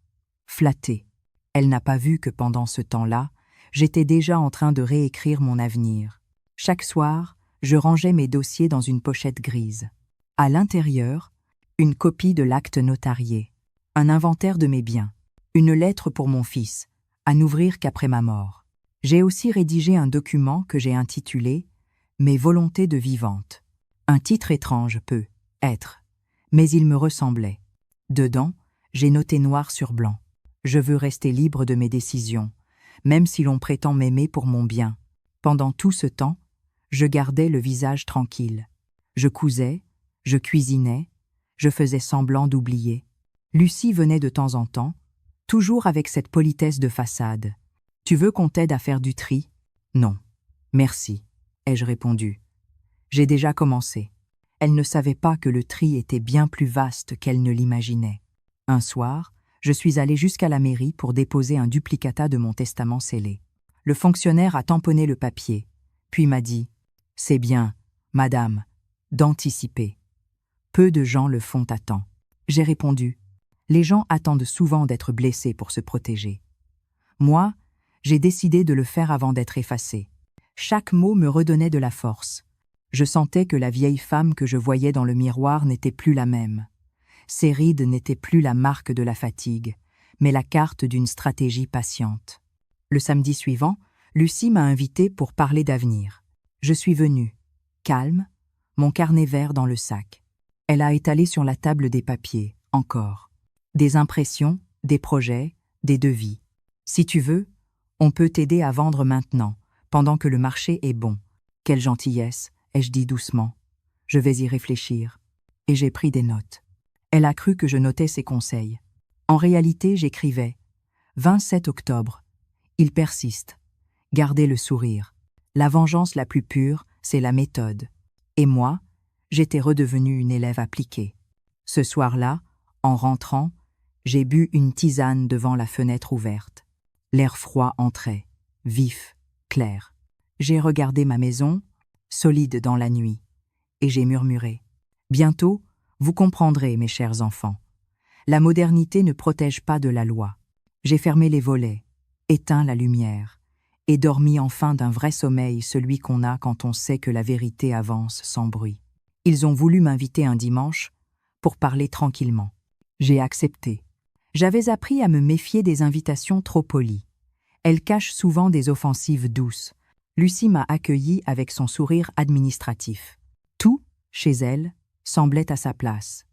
flattée. Elle n'a pas vu que pendant ce temps-là, j'étais déjà en train de réécrire mon avenir. Chaque soir, je rangeais mes dossiers dans une pochette grise. À l'intérieur, une copie de l'acte notarié, un inventaire de mes biens, une lettre pour mon fils, à n'ouvrir qu'après ma mort. J'ai aussi rédigé un document que j'ai intitulé « Mes volontés de vivante ». Un titre étrange peut être, mais il me ressemblait. Dedans, j'ai noté noir sur blanc. Je veux rester libre de mes décisions, même si l'on prétend m'aimer pour mon bien. Pendant tout ce temps, je gardais le visage tranquille. Je cousais, je cuisinais, je faisais semblant d'oublier. Lucie venait de temps en temps, toujours avec cette politesse de façade. « Tu veux qu'on t'aide à faire du tri ?»« Non. Merci, ai-je répondu. J'ai déjà commencé. » Elle ne savait pas que le tri était bien plus vaste qu'elle ne l'imaginait. Un soir, je suis allé jusqu'à la mairie pour déposer un duplicata de mon testament scellé. Le fonctionnaire a tamponné le papier, puis m'a dit « C'est bien, madame, d'anticiper. Peu de gens le font à temps. » J'ai répondu « Les gens attendent souvent d'être blessés pour se protéger. Moi, j'ai décidé de le faire avant d'être effacé. » Chaque mot me redonnait de la force. Je sentais que la vieille femme que je voyais dans le miroir n'était plus la même. Ses rides n'étaient plus la marque de la fatigue, mais la carte d'une stratégie patiente. Le samedi suivant, Lucie m'a invité pour parler d'avenir. Je suis venue, calme, mon carnet vert dans le sac. Elle a étalé sur la table des papiers, encore. Des impressions, des projets, des devis. « Si tu veux, on peut t'aider à vendre maintenant, pendant que le marché est bon. » Quelle gentillesse, ai-je dit doucement. Je vais y réfléchir. Et j'ai pris des notes. Elle a cru que je notais ses conseils. En réalité, j'écrivais « 27 octobre. Il persiste. Gardez le sourire. La vengeance la plus pure, c'est la méthode. » Et moi, j'étais redevenue une élève appliquée. Ce soir-là, en rentrant, j'ai bu une tisane devant la fenêtre ouverte. L'air froid entrait, vif, clair. J'ai regardé ma maison, solide dans la nuit, et j'ai murmuré « Bientôt, vous comprendrez, mes chers enfants. La modernité ne protège pas de la loi. » J'ai fermé les volets, éteint la lumière, et dormi enfin d'un vrai sommeil, celui qu'on a quand on sait que la vérité avance sans bruit. Ils ont voulu m'inviter un dimanche pour parler tranquillement. J'ai accepté. J'avais appris à me méfier des invitations trop polies. Elles cachent souvent des offensives douces. Lucie m'a accueilli avec son sourire administratif. Tout, chez elle, semblait à sa place.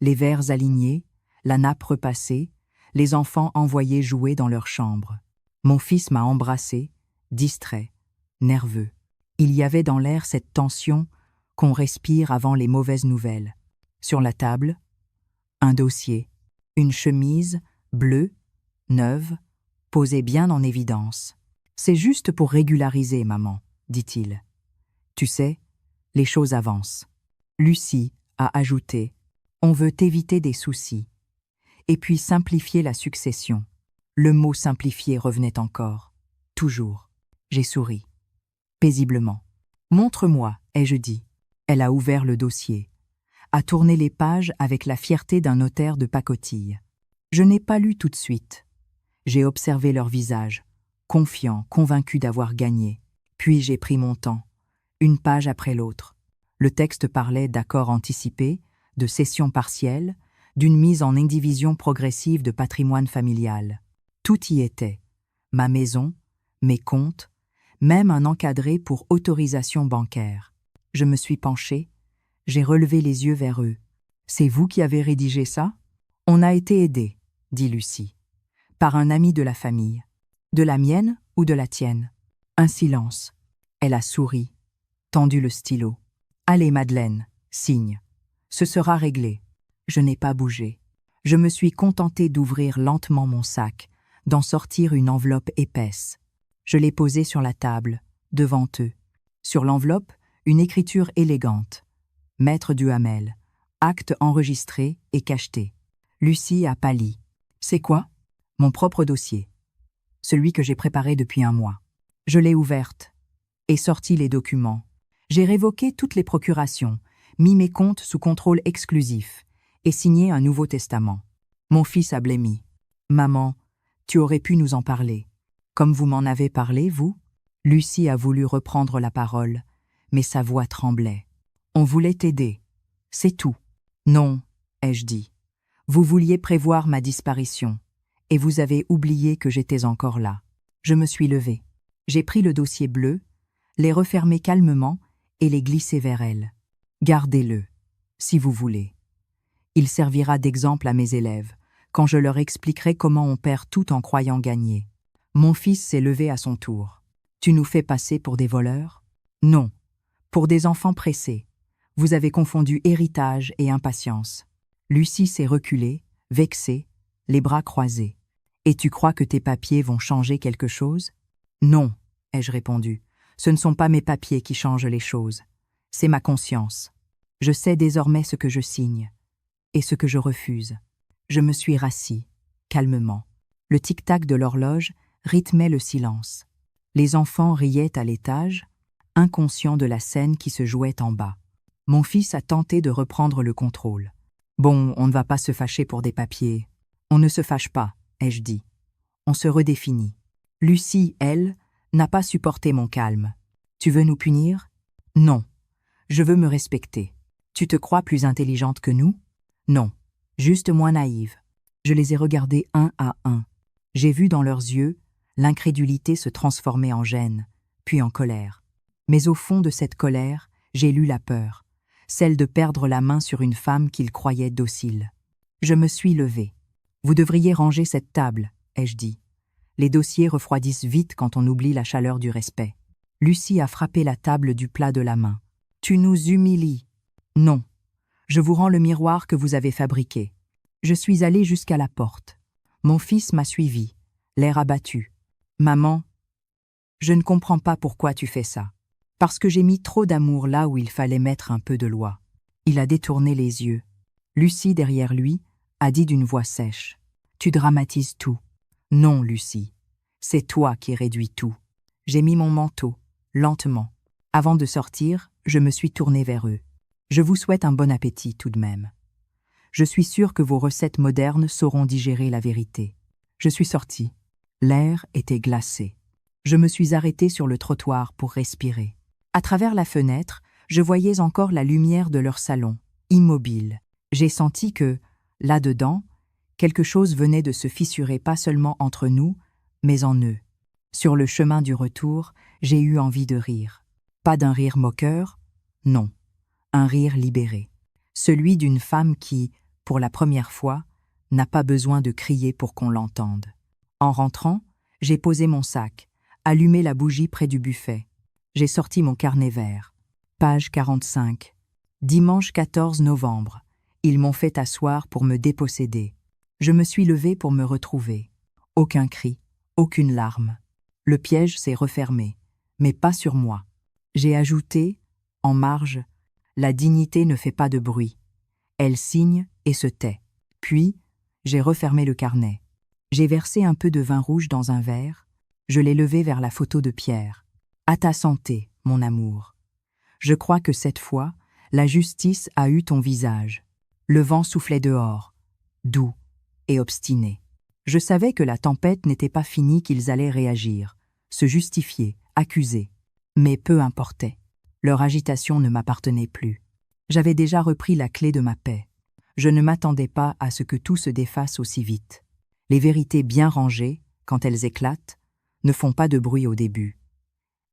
Les verres alignés, la nappe repassée, les enfants envoyés jouer dans leur chambre. Mon fils m'a embrassé, distrait, nerveux. Il y avait dans l'air cette tension qu'on respire avant les mauvaises nouvelles. Sur la table, Un dossier, une chemise, bleue, neuve, posée bien en évidence. C'est juste pour régulariser, maman, dit-il. Tu sais, les choses avancent. Lucie a ajouté, on veut éviter des soucis. Et puis simplifier la succession. Le mot simplifier revenait encore. Toujours. J'ai souri. Paisiblement. Montre-moi, ai-je dit. Elle a ouvert le dossier. A tourné les pages avec la fierté d'un notaire de pacotille. Je n'ai pas lu tout de suite. J'ai observé leur visage, confiant, convaincu d'avoir gagné. Puis j'ai pris mon temps, une page après l'autre. Le texte parlait d'accords anticipés, de cessions partielles, d'une mise en indivision progressive de patrimoine familial. Tout y était. Ma maison, mes comptes, même un encadré pour autorisation bancaire. Je me suis penchée, j'ai relevé les yeux vers eux. C'est vous qui avez rédigé ça? On a été aidés, dit Lucie. Par un ami de la famille. De la mienne ou de la tienne? Un silence. Elle a souri, tendu le stylo. Allez, Madeleine, signe. Ce sera réglé. Je n'ai pas bougé. Je me suis contentée d'ouvrir lentement mon sac, d'en sortir une enveloppe épaisse. Je l'ai posée sur la table, devant eux. Sur l'enveloppe, une écriture élégante. Maître Duhamel. Acte enregistré et cacheté. Lucie a pâli. C'est quoi? Mon propre dossier. Celui que j'ai préparé depuis un mois. Je l'ai ouverte et sorti les documents. J'ai révoqué toutes les procurations, mis mes comptes sous contrôle exclusif et signé un nouveau testament. Mon fils a blêmi. Maman, tu aurais pu nous en parler. Comme vous m'en avez parlé, vous? Lucie a voulu reprendre la parole, mais sa voix tremblait. On voulait t'aider. C'est tout. Non, ai-je dit. Vous vouliez prévoir ma disparition, et vous avez oublié que j'étais encore là. Je me suis levée. J'ai pris le dossier bleu, l'ai refermé calmement et l'ai glissé vers elle. Gardez-le, si vous voulez. Il servira d'exemple à mes élèves, quand je leur expliquerai comment on perd tout en croyant gagner. Mon fils s'est levé à son tour. Tu nous fais passer pour des voleurs? Non, pour des enfants pressés. Vous avez confondu héritage et impatience. Lucie s'est reculée, vexée, les bras croisés. Et tu crois que tes papiers vont changer quelque chose? Non, ai-je répondu. Ce ne sont pas mes papiers qui changent les choses. C'est ma conscience. Je sais désormais ce que je signe et ce que je refuse. Je me suis rassis, calmement. Le tic-tac de l'horloge rythmait le silence. Les enfants riaient à l'étage, inconscients de la scène qui se jouait en bas. Mon fils a tenté de reprendre le contrôle. Bon, on ne va pas se fâcher pour des papiers. On ne se fâche pas, ai-je dit. On se redéfinit. Lucie, elle, n'a pas supporté mon calme. Tu veux nous punir? Non. Je veux me respecter. Tu te crois plus intelligente que nous? Non. Juste moins naïve. Je les ai regardés un à un. J'ai vu dans leurs yeux l'incrédulité se transformer en gêne, puis en colère. Mais au fond de cette colère, j'ai lu la peur, celle de perdre la main sur une femme qu'ils croyaient docile. Je me suis levée. Vous devriez ranger cette table, ai-je dit. Les dossiers refroidissent vite quand on oublie la chaleur du respect. Lucie a frappé la table du plat de la main. Tu nous humilies. Non. Je vous rends le miroir que vous avez fabriqué. Je suis allée jusqu'à la porte. Mon fils m'a suivi, l'air abattu. Maman, je ne comprends pas pourquoi tu fais ça. Parce que j'ai mis trop d'amour là où il fallait mettre un peu de loi. Il a détourné les yeux. Lucie, derrière lui, a dit d'une voix sèche. Tu dramatises tout. Non, Lucie. C'est toi qui réduis tout. J'ai mis mon manteau, lentement. Avant de sortir, je me suis tournée vers eux. Je vous souhaite un bon appétit tout de même. Je suis sûre que vos recettes modernes sauront digérer la vérité. Je suis sortie. L'air était glacé. Je me suis arrêtée sur le trottoir pour respirer. À travers la fenêtre, je voyais encore la lumière de leur salon, immobile. J'ai senti que, là-dedans, quelque chose venait de se fissurer pas seulement entre nous, mais en eux. Sur le chemin du retour, j'ai eu envie de rire. Pas d'un rire moqueur, non. Un rire libéré. Celui d'une femme qui, pour la première fois, n'a pas besoin de crier pour qu'on l'entende. En rentrant, j'ai posé mon sac, allumé la bougie près du buffet. J'ai sorti mon carnet vert. Page 45. Dimanche 14 novembre. Ils m'ont fait asseoir pour me déposséder. Je me suis levée pour me retrouver. Aucun cri, aucune larme. Le piège s'est refermé, mais pas sur moi. J'ai ajouté, en marge, la dignité ne fait pas de bruit. Elle signe et se tait. Puis, j'ai refermé le carnet. J'ai versé un peu de vin rouge dans un verre. Je l'ai levé vers la photo de Pierre. À ta santé, mon amour. Je crois que cette fois, la justice a eu ton visage. Le vent soufflait dehors, doux et obstiné. Je savais que la tempête n'était pas finie, qu'ils allaient réagir, se justifier, accuser. Mais peu importait. Leur agitation ne m'appartenait plus. J'avais déjà repris la clé de ma paix. Je ne m'attendais pas à ce que tout se défasse aussi vite. Les vérités bien rangées, quand elles éclatent, ne font pas de bruit au début.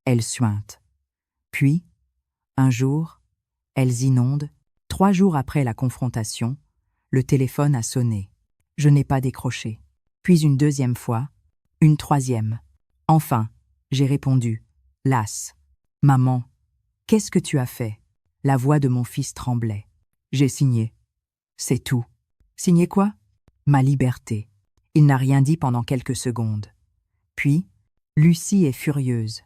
Elles suintent. Puis, un jour, elles inondent. 3 jours après la confrontation, le téléphone a sonné. Je n'ai pas décroché. Puis une deuxième fois, une troisième. Enfin, j'ai répondu, lasse. Maman, qu'est-ce que tu as fait? La voix de mon fils tremblait. J'ai signé. C'est tout. Signé quoi? Ma liberté. Il n'a rien dit pendant quelques secondes. Puis, Lucie est furieuse.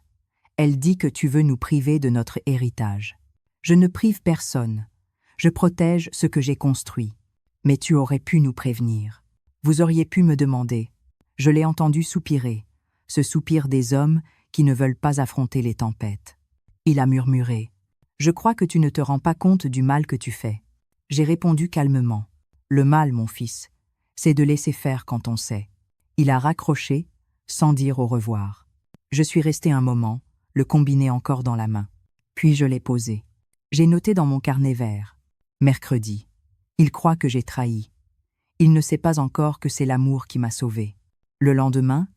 Elle dit que tu veux nous priver de notre héritage. Je ne prive personne. Je protège ce que j'ai construit. Mais tu aurais pu nous prévenir. Vous auriez pu me demander. Je l'ai entendu soupirer, ce soupir des hommes qui ne veulent pas affronter les tempêtes. Il a murmuré. Je crois que tu ne te rends pas compte du mal que tu fais. J'ai répondu calmement. Le mal, mon fils, c'est de laisser faire quand on sait. Il a raccroché, sans dire au revoir. Je suis resté un moment, le combiné encore dans la main. Puis je l'ai posé. J'ai noté dans mon carnet vert. Mercredi. Il croit que j'ai trahi. Il ne sait pas encore que c'est l'amour qui m'a sauvé. Le lendemain,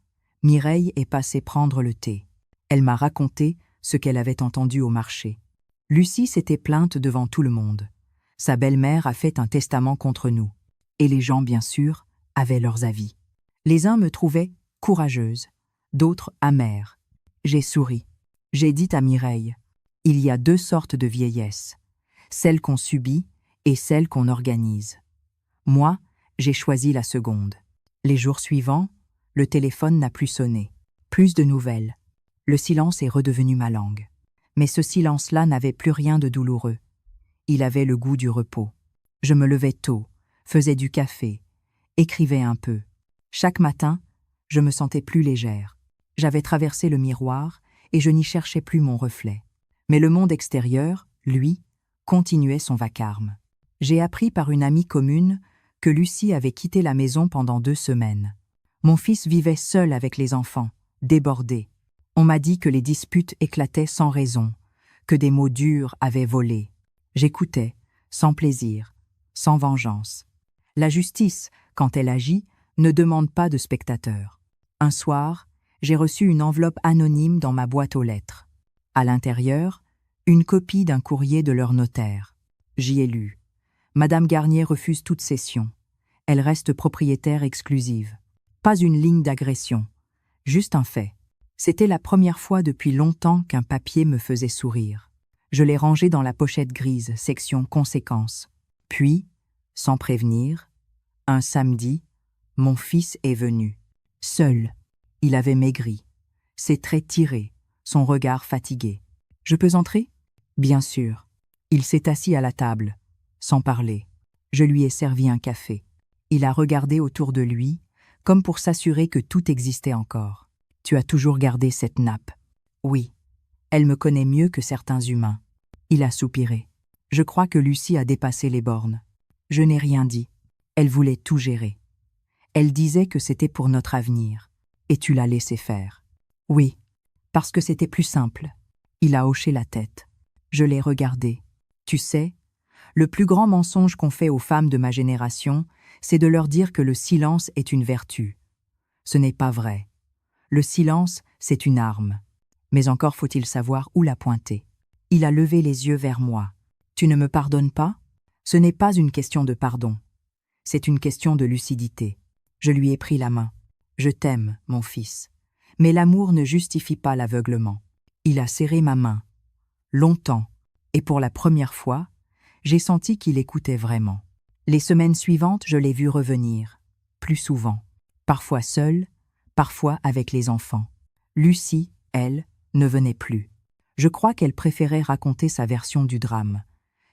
Mireille est passée prendre le thé. Elle m'a raconté ce qu'elle avait entendu au marché. Lucie s'était plainte devant tout le monde. Sa belle-mère a fait un testament contre nous. Et les gens, bien sûr, avaient leurs avis. Les uns me trouvaient courageuse, d'autres amère. J'ai souri. J'ai dit à Mireille, il y a 2 sortes de vieillesse, celle qu'on subit et celle qu'on organise. Moi, j'ai choisi la seconde. Les jours suivants, le téléphone n'a plus sonné. Plus de nouvelles. Le silence est redevenu ma langue. Mais ce silence-là n'avait plus rien de douloureux. Il avait le goût du repos. Je me levais tôt, faisais du café, écrivais un peu. Chaque matin, je me sentais plus légère. J'avais traversé le miroir et je n'y cherchais plus mon reflet. Mais le monde extérieur, lui, continuait son vacarme. J'ai appris par une amie commune que Lucie avait quitté la maison pendant 2 semaines. Mon fils vivait seul avec les enfants, débordé. On m'a dit que les disputes éclataient sans raison, que des mots durs avaient volé. J'écoutais, sans plaisir, sans vengeance. La justice, quand elle agit, ne demande pas de spectateurs. Un soir, j'ai reçu une enveloppe anonyme dans ma boîte aux lettres. À l'intérieur, une copie d'un courrier de leur notaire. J'y ai lu. Madame Garnier refuse toute cession. Elle reste propriétaire exclusive. Pas une ligne d'agression, juste un fait. C'était la première fois depuis longtemps qu'un papier me faisait sourire. Je l'ai rangé dans la pochette grise, section conséquences. Puis, sans prévenir, un samedi, mon fils est venu. Seul. Il avait maigri. Ses traits tirés, son regard fatigué. « Je peux entrer ?» Bien sûr. Il s'est assis à la table, sans parler. Je lui ai servi un café. Il a regardé autour de lui, comme pour s'assurer que tout existait encore. « Tu as toujours gardé cette nappe ?»« Oui. Elle me connaît mieux que certains humains. » Il a soupiré. « Je crois que Lucie a dépassé les bornes. » Je n'ai rien dit. Elle voulait tout gérer. Elle disait que c'était pour notre avenir. Et tu l'as laissé faire. Oui, parce que c'était plus simple. Il a hoché la tête. Je l'ai regardé. Tu sais, le plus grand mensonge qu'on fait aux femmes de ma génération, c'est de leur dire que le silence est une vertu. Ce n'est pas vrai. Le silence, c'est une arme. Mais encore faut-il savoir où la pointer. Il a levé les yeux vers moi. Tu ne me pardonnes pas? Ce n'est pas une question de pardon. C'est une question de lucidité. Je lui ai pris la main. Je t'aime, mon fils. Mais l'amour ne justifie pas l'aveuglement. Il a serré ma main. Longtemps, et pour la première fois, j'ai senti qu'il écoutait vraiment. Les semaines suivantes, je l'ai vue revenir, plus souvent, parfois seule, parfois avec les enfants. Lucie, elle, ne venait plus. Je crois qu'elle préférait raconter sa version du drame,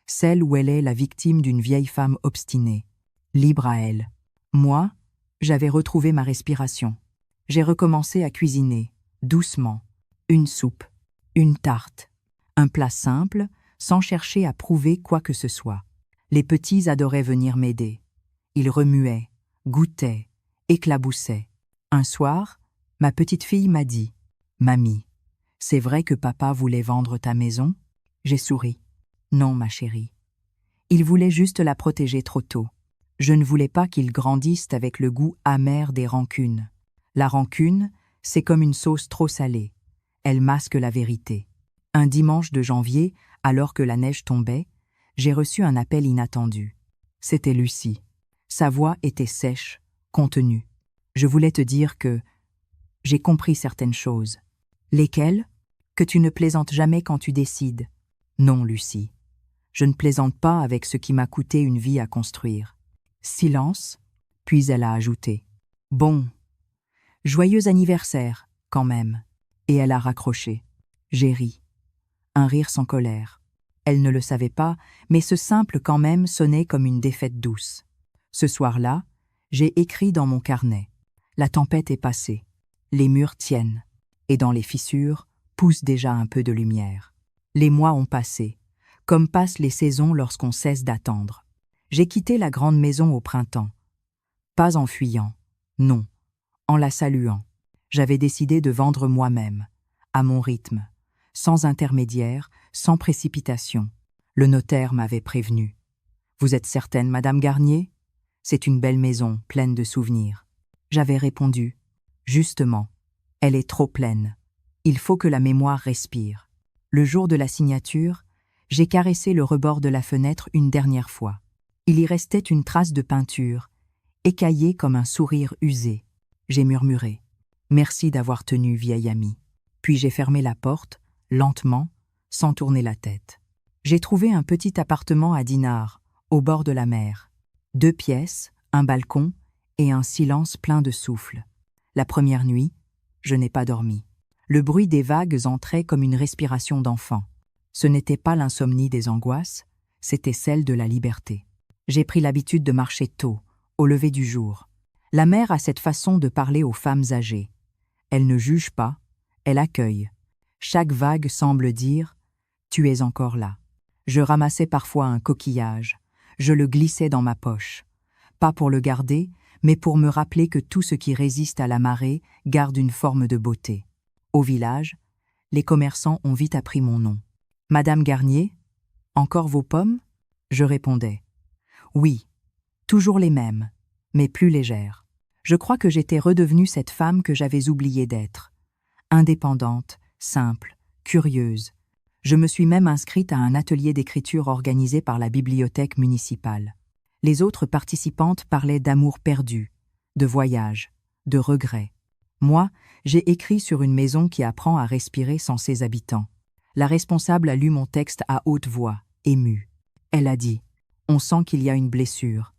celle où elle est la victime d'une vieille femme obstinée, libre à elle. Moi, j'avais retrouvé ma respiration. J'ai recommencé à cuisiner, doucement, une soupe, une tarte, un plat simple, sans chercher à prouver quoi que ce soit. Les petits adoraient venir m'aider. Ils remuaient, goûtaient, éclaboussaient. Un soir, ma petite fille m'a dit « Mamie, c'est vrai que papa voulait vendre ta maison ?» J'ai souri. « Non, ma chérie. Il voulait juste la protéger trop tôt. Je ne voulais pas qu'ils grandissent avec le goût amer des rancunes. La rancune, c'est comme une sauce trop salée. Elle masque la vérité. » Un dimanche de janvier, alors que la neige tombait, j'ai reçu un appel inattendu. C'était Lucie. Sa voix était sèche, contenue. Je voulais te dire que j'ai compris certaines choses. Lesquelles? Que tu ne plaisantes jamais quand tu décides. Non, Lucie. Je ne plaisante pas avec ce qui m'a coûté une vie à construire. Silence, puis elle a ajouté. Bon. Joyeux anniversaire, quand même. Et elle a raccroché. J'ai ri. Un rire sans colère. Elle ne le savait pas, mais ce simple quand même sonnait comme une défaite douce. Ce soir-là, j'ai écrit dans mon carnet. La tempête est passée. Les murs tiennent. Et dans les fissures, pousse déjà un peu de lumière. Les mois ont passé, comme passent les saisons lorsqu'on cesse d'attendre. J'ai quitté la grande maison au printemps. Pas en fuyant, non, en la saluant. J'avais décidé de vendre moi-même, à mon rythme, sans intermédiaire, sans précipitation. Le notaire m'avait prévenu. « Vous êtes certaine, Madame Garnier ? C'est une belle maison, pleine de souvenirs. » J'avais répondu. « Justement, elle est trop pleine. Il faut que la mémoire respire. » Le jour de la signature, j'ai caressé le rebord de la fenêtre une dernière fois. Il y restait une trace de peinture, écaillée comme un sourire usé. J'ai murmuré. « Merci d'avoir tenu, vieille amie. » Puis j'ai fermé la porte, lentement, sans tourner la tête. J'ai trouvé un petit appartement à Dinard, au bord de la mer. 2 pièces, un balcon et un silence plein de souffle. La première nuit, je n'ai pas dormi. Le bruit des vagues entrait comme une respiration d'enfant. Ce n'était pas l'insomnie des angoisses, c'était celle de la liberté. J'ai pris l'habitude de marcher tôt, au lever du jour. La mer a cette façon de parler aux femmes âgées. Elle ne juge pas, elle accueille. Chaque vague semble dire « Tu es encore là ». Je ramassais parfois un coquillage, je le glissais dans ma poche. Pas pour le garder, mais pour me rappeler que tout ce qui résiste à la marée garde une forme de beauté. Au village, les commerçants ont vite appris mon nom. « Madame Garnier, encore vos pommes ?» Je répondais. « Oui, toujours les mêmes, mais plus légères. » Je crois que j'étais redevenue cette femme que j'avais oublié d'être. Indépendante, simple, curieuse. Je me suis même inscrite à un atelier d'écriture organisé par la bibliothèque municipale. Les autres participantes parlaient d'amour perdu, de voyage, de regrets. Moi, j'ai écrit sur une maison qui apprend à respirer sans ses habitants. La responsable a lu mon texte à haute voix, émue. Elle a dit « On sent qu'il y a une blessure,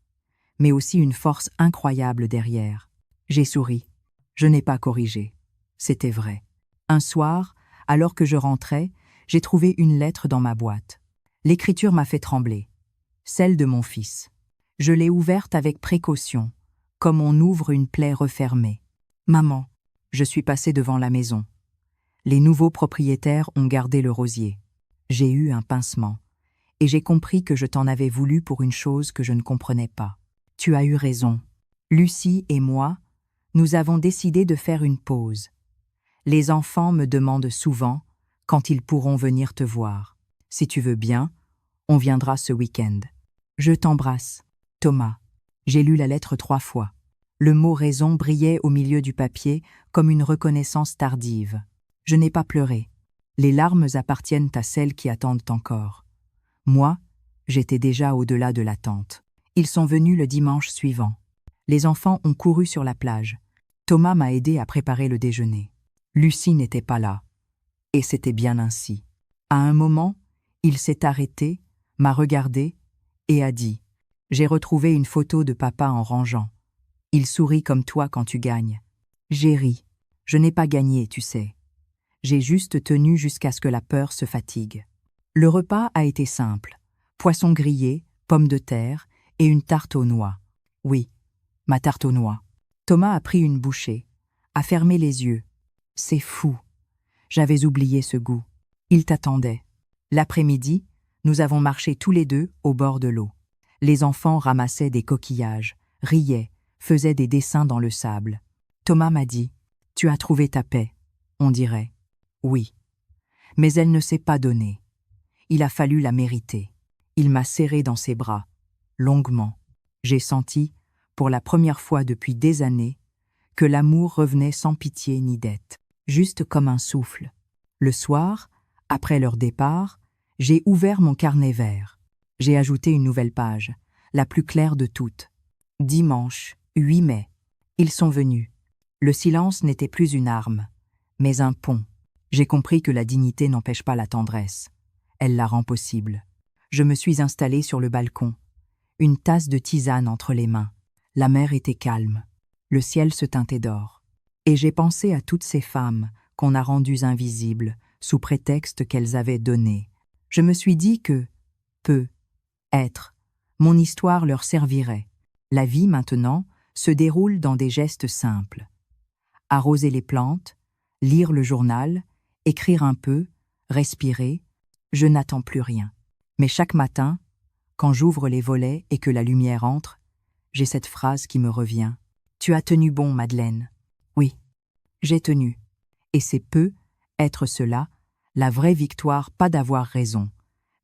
mais aussi une force incroyable derrière. » J'ai souri. Je n'ai pas corrigé. C'était vrai. Un soir, alors que je rentrais, j'ai trouvé une lettre dans ma boîte. L'écriture m'a fait trembler. Celle de mon fils. Je l'ai ouverte avec précaution, comme on ouvre une plaie refermée. « Maman, je suis passée devant la maison. Les nouveaux propriétaires ont gardé le rosier. J'ai eu un pincement, et j'ai compris que je t'en avais voulu pour une chose que je ne comprenais pas. Tu as eu raison. Lucie et moi, nous avons décidé de faire une pause. Les enfants me demandent souvent quand ils pourront venir te voir. Si tu veux bien, on viendra ce week-end. Je t'embrasse, Thomas. » J'ai lu la lettre 3 fois. Le mot raison brillait au milieu du papier comme une reconnaissance tardive. Je n'ai pas pleuré. Les larmes appartiennent à celles qui attendent encore. Moi, j'étais déjà au-delà de l'attente. Ils sont venus le dimanche suivant. Les enfants ont couru sur la plage. Thomas m'a aidé à préparer le déjeuner. Lucie n'était pas là. Et c'était bien ainsi. À un moment, il s'est arrêté, m'a regardé et a dit « J'ai retrouvé une photo de papa en rangeant. Il sourit comme toi quand tu gagnes. J'ai ri. Je n'ai pas gagné, tu sais. J'ai juste tenu jusqu'à ce que la peur se fatigue. Le repas a été simple. Poisson grillé, pommes de terre et une tarte aux noix. Oui, ma tarte aux noix. Thomas a pris une bouchée, a fermé les yeux. C'est fou. J'avais oublié ce goût. Il t'attendait. L'après-midi, nous avons marché tous les deux au bord de l'eau. Les enfants ramassaient des coquillages, riaient, faisaient des dessins dans le sable. Thomas m'a dit « Tu as trouvé ta paix », on dirait. Oui. Mais elle ne s'est pas donnée. Il a fallu la mériter. Il m'a serré dans ses bras, longuement. J'ai senti, pour la première fois depuis des années, que l'amour revenait sans pitié ni dette, juste comme un souffle. Le soir, après leur départ, j'ai ouvert mon carnet vert. J'ai ajouté une nouvelle page, la plus claire de toutes. Dimanche, 8 mai. Ils sont venus. Le silence n'était plus une arme, mais un pont. J'ai compris que la dignité n'empêche pas la tendresse. Elle la rend possible. Je me suis installée sur le balcon, une tasse de tisane entre les mains. La mer était calme. Le ciel se teintait d'or. Et j'ai pensé à toutes ces femmes qu'on a rendues invisibles sous prétexte qu'elles avaient donné. Je me suis dit que, être, mon histoire leur servirait. La vie, maintenant, se déroule dans des gestes simples. Arroser les plantes, lire le journal, écrire un peu, respirer, je n'attends plus rien. Mais chaque matin, quand j'ouvre les volets et que la lumière entre, j'ai cette phrase qui me revient. « Tu as tenu bon, Madeleine. » Oui, j'ai tenu. Et c'est être cela, la vraie victoire, pas d'avoir raison,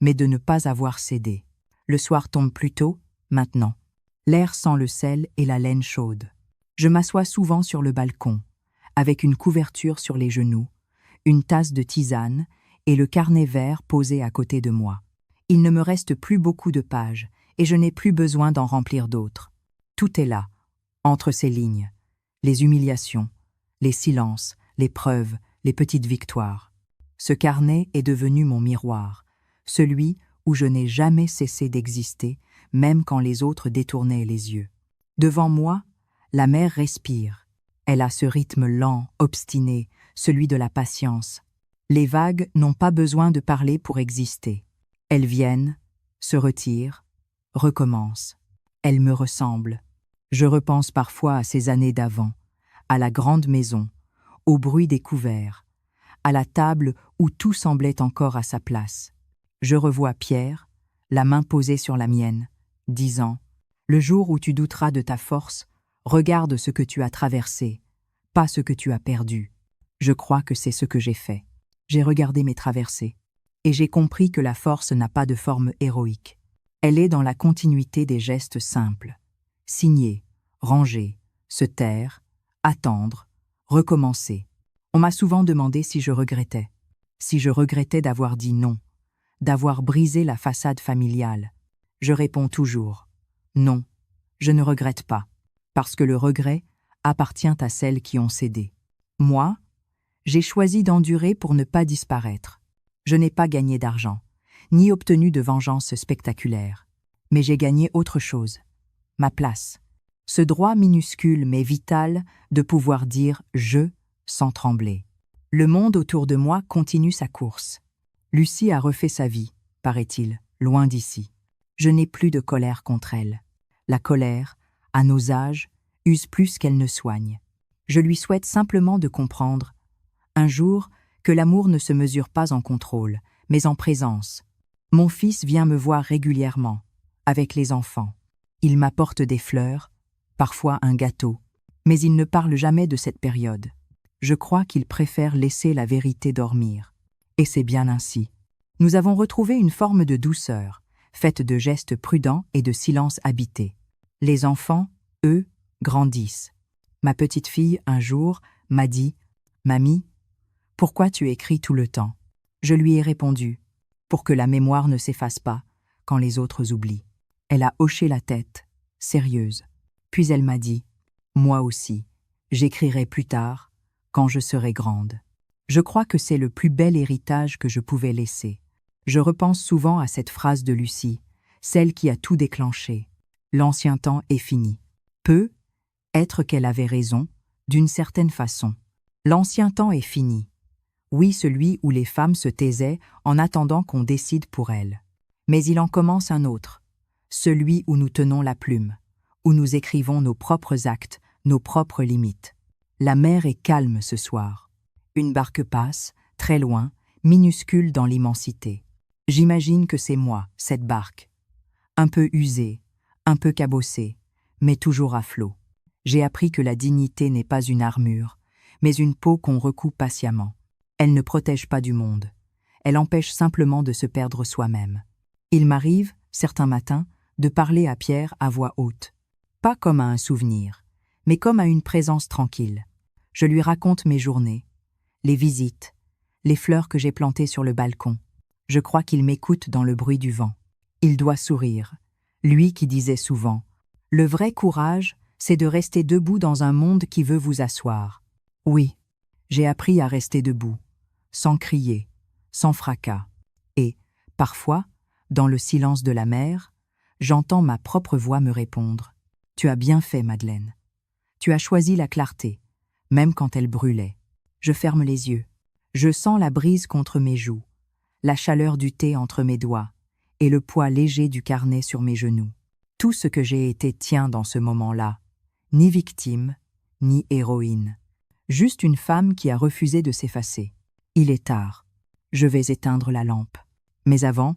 mais de ne pas avoir cédé. Le soir tombe plus tôt, maintenant. L'air sent le sel et la laine chaude. Je m'assois souvent sur le balcon, avec une couverture sur les genoux, une tasse de tisane et le carnet vert posé à côté de moi. Il ne me reste plus beaucoup de pages et je n'ai plus besoin d'en remplir d'autres. Tout est là, entre ces lignes. Les humiliations, les silences, les preuves, les petites victoires. Ce carnet est devenu mon miroir, celui où je n'ai jamais cessé d'exister, même quand les autres détournaient les yeux. Devant moi, la mer respire. Elle a ce rythme lent, obstiné, celui de la patience. Les vagues n'ont pas besoin de parler pour exister. Elles viennent, se retirent, recommencent. Elles me ressemblent. Je repense parfois à ces années d'avant, à la grande maison, au bruit des couverts, à la table où tout semblait encore à sa place. Je revois Pierre, la main posée sur la mienne, disant « Le jour où tu douteras de ta force, regarde ce que tu as traversé, pas ce que tu as perdu. » Je crois que c'est ce que j'ai fait. J'ai regardé mes traversées, et j'ai compris que la force n'a pas de forme héroïque. Elle est dans la continuité des gestes simples. Signer, ranger, se taire, attendre, recommencer. On m'a souvent demandé si je regrettais d'avoir dit non, d'avoir brisé la façade familiale. Je réponds toujours « Non, je ne regrette pas, parce que le regret appartient à celles qui ont cédé. Moi, j'ai choisi d'endurer pour ne pas disparaître. Je n'ai pas gagné d'argent, ni obtenu de vengeance spectaculaire. Mais j'ai gagné autre chose, ma place. Ce droit minuscule mais vital de pouvoir dire « je » sans trembler. Le monde autour de moi continue sa course. Lucie a refait sa vie, paraît-il, loin d'ici. Je n'ai plus de colère contre elle. La colère, à nos âges, use plus qu'elle ne soigne. Je lui souhaite simplement de comprendre, un jour, que l'amour ne se mesure pas en contrôle, mais en présence. Mon fils vient me voir régulièrement, avec les enfants. Il m'apporte des fleurs, parfois un gâteau, mais il ne parle jamais de cette période. Je crois qu'il préfère laisser la vérité dormir. Et c'est bien ainsi. Nous avons retrouvé une forme de douceur, faite de gestes prudents et de silence habité. Les enfants, eux, grandissent. Ma petite fille, un jour, m'a dit « Mamie, pourquoi tu écris tout le temps ?» Je lui ai répondu « Pour que la mémoire ne s'efface pas quand les autres oublient. » Elle a hoché la tête, sérieuse. Puis elle m'a dit « Moi aussi, j'écrirai plus tard, quand je serai grande. » Je crois que c'est le plus bel héritage que je pouvais laisser. Je repense souvent à cette phrase de Lucie, celle qui a tout déclenché. L'ancien temps est fini. Peut être qu'elle avait raison, d'une certaine façon. L'ancien temps est fini. Oui, celui où les femmes se taisaient en attendant qu'on décide pour elles. Mais il en commence un autre, celui où nous tenons la plume, où nous écrivons nos propres actes, nos propres limites. La mer est calme ce soir. Une barque passe, très loin, minuscule dans l'immensité. J'imagine que c'est moi, cette barque. Un peu usée, un peu cabossée, mais toujours à flot. J'ai appris que la dignité n'est pas une armure, mais une peau qu'on recoue patiemment. Elle ne protège pas du monde. Elle empêche simplement de se perdre soi-même. Il m'arrive, certains matins, de parler à Pierre à voix haute. Pas comme à un souvenir, mais comme à une présence tranquille. Je lui raconte mes journées, les visites, les fleurs que j'ai plantées sur le balcon. Je crois qu'il m'écoute dans le bruit du vent. Il doit sourire, lui qui disait souvent « Le vrai courage, c'est de rester debout dans un monde qui veut vous asseoir. » Oui, j'ai appris à rester debout, sans crier, sans fracas. Et, parfois, dans le silence de la mer, j'entends ma propre voix me répondre « Tu as bien fait, Madeleine. Tu as choisi la clarté, même quand elle brûlait. » Je ferme les yeux. Je sens la brise contre mes joues, la chaleur du thé entre mes doigts et le poids léger du carnet sur mes genoux. Tout ce que j'ai été tient dans ce moment-là, ni victime, ni héroïne. Juste une femme qui a refusé de s'effacer. Il est tard. Je vais éteindre la lampe. Mais avant,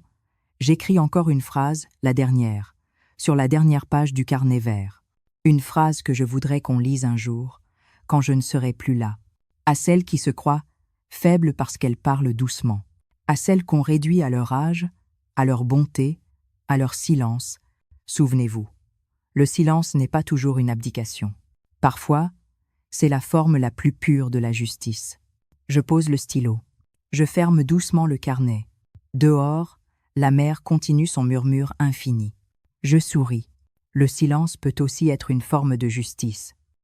j'écris encore une phrase, la dernière, sur la dernière page du carnet vert. Une phrase que je voudrais qu'on lise un jour, quand je ne serai plus là. À celles qui se croient faibles parce qu'elles parlent doucement. À celles qu'on réduit à leur âge, à leur bonté, à leur silence. Souvenez-vous, le silence n'est pas toujours une abdication. Parfois, c'est la forme la plus pure de la justice. Je pose le stylo. Je ferme doucement le carnet. Dehors, la mer continue son murmure infini. Je souris. Le silence peut aussi être une forme de justice.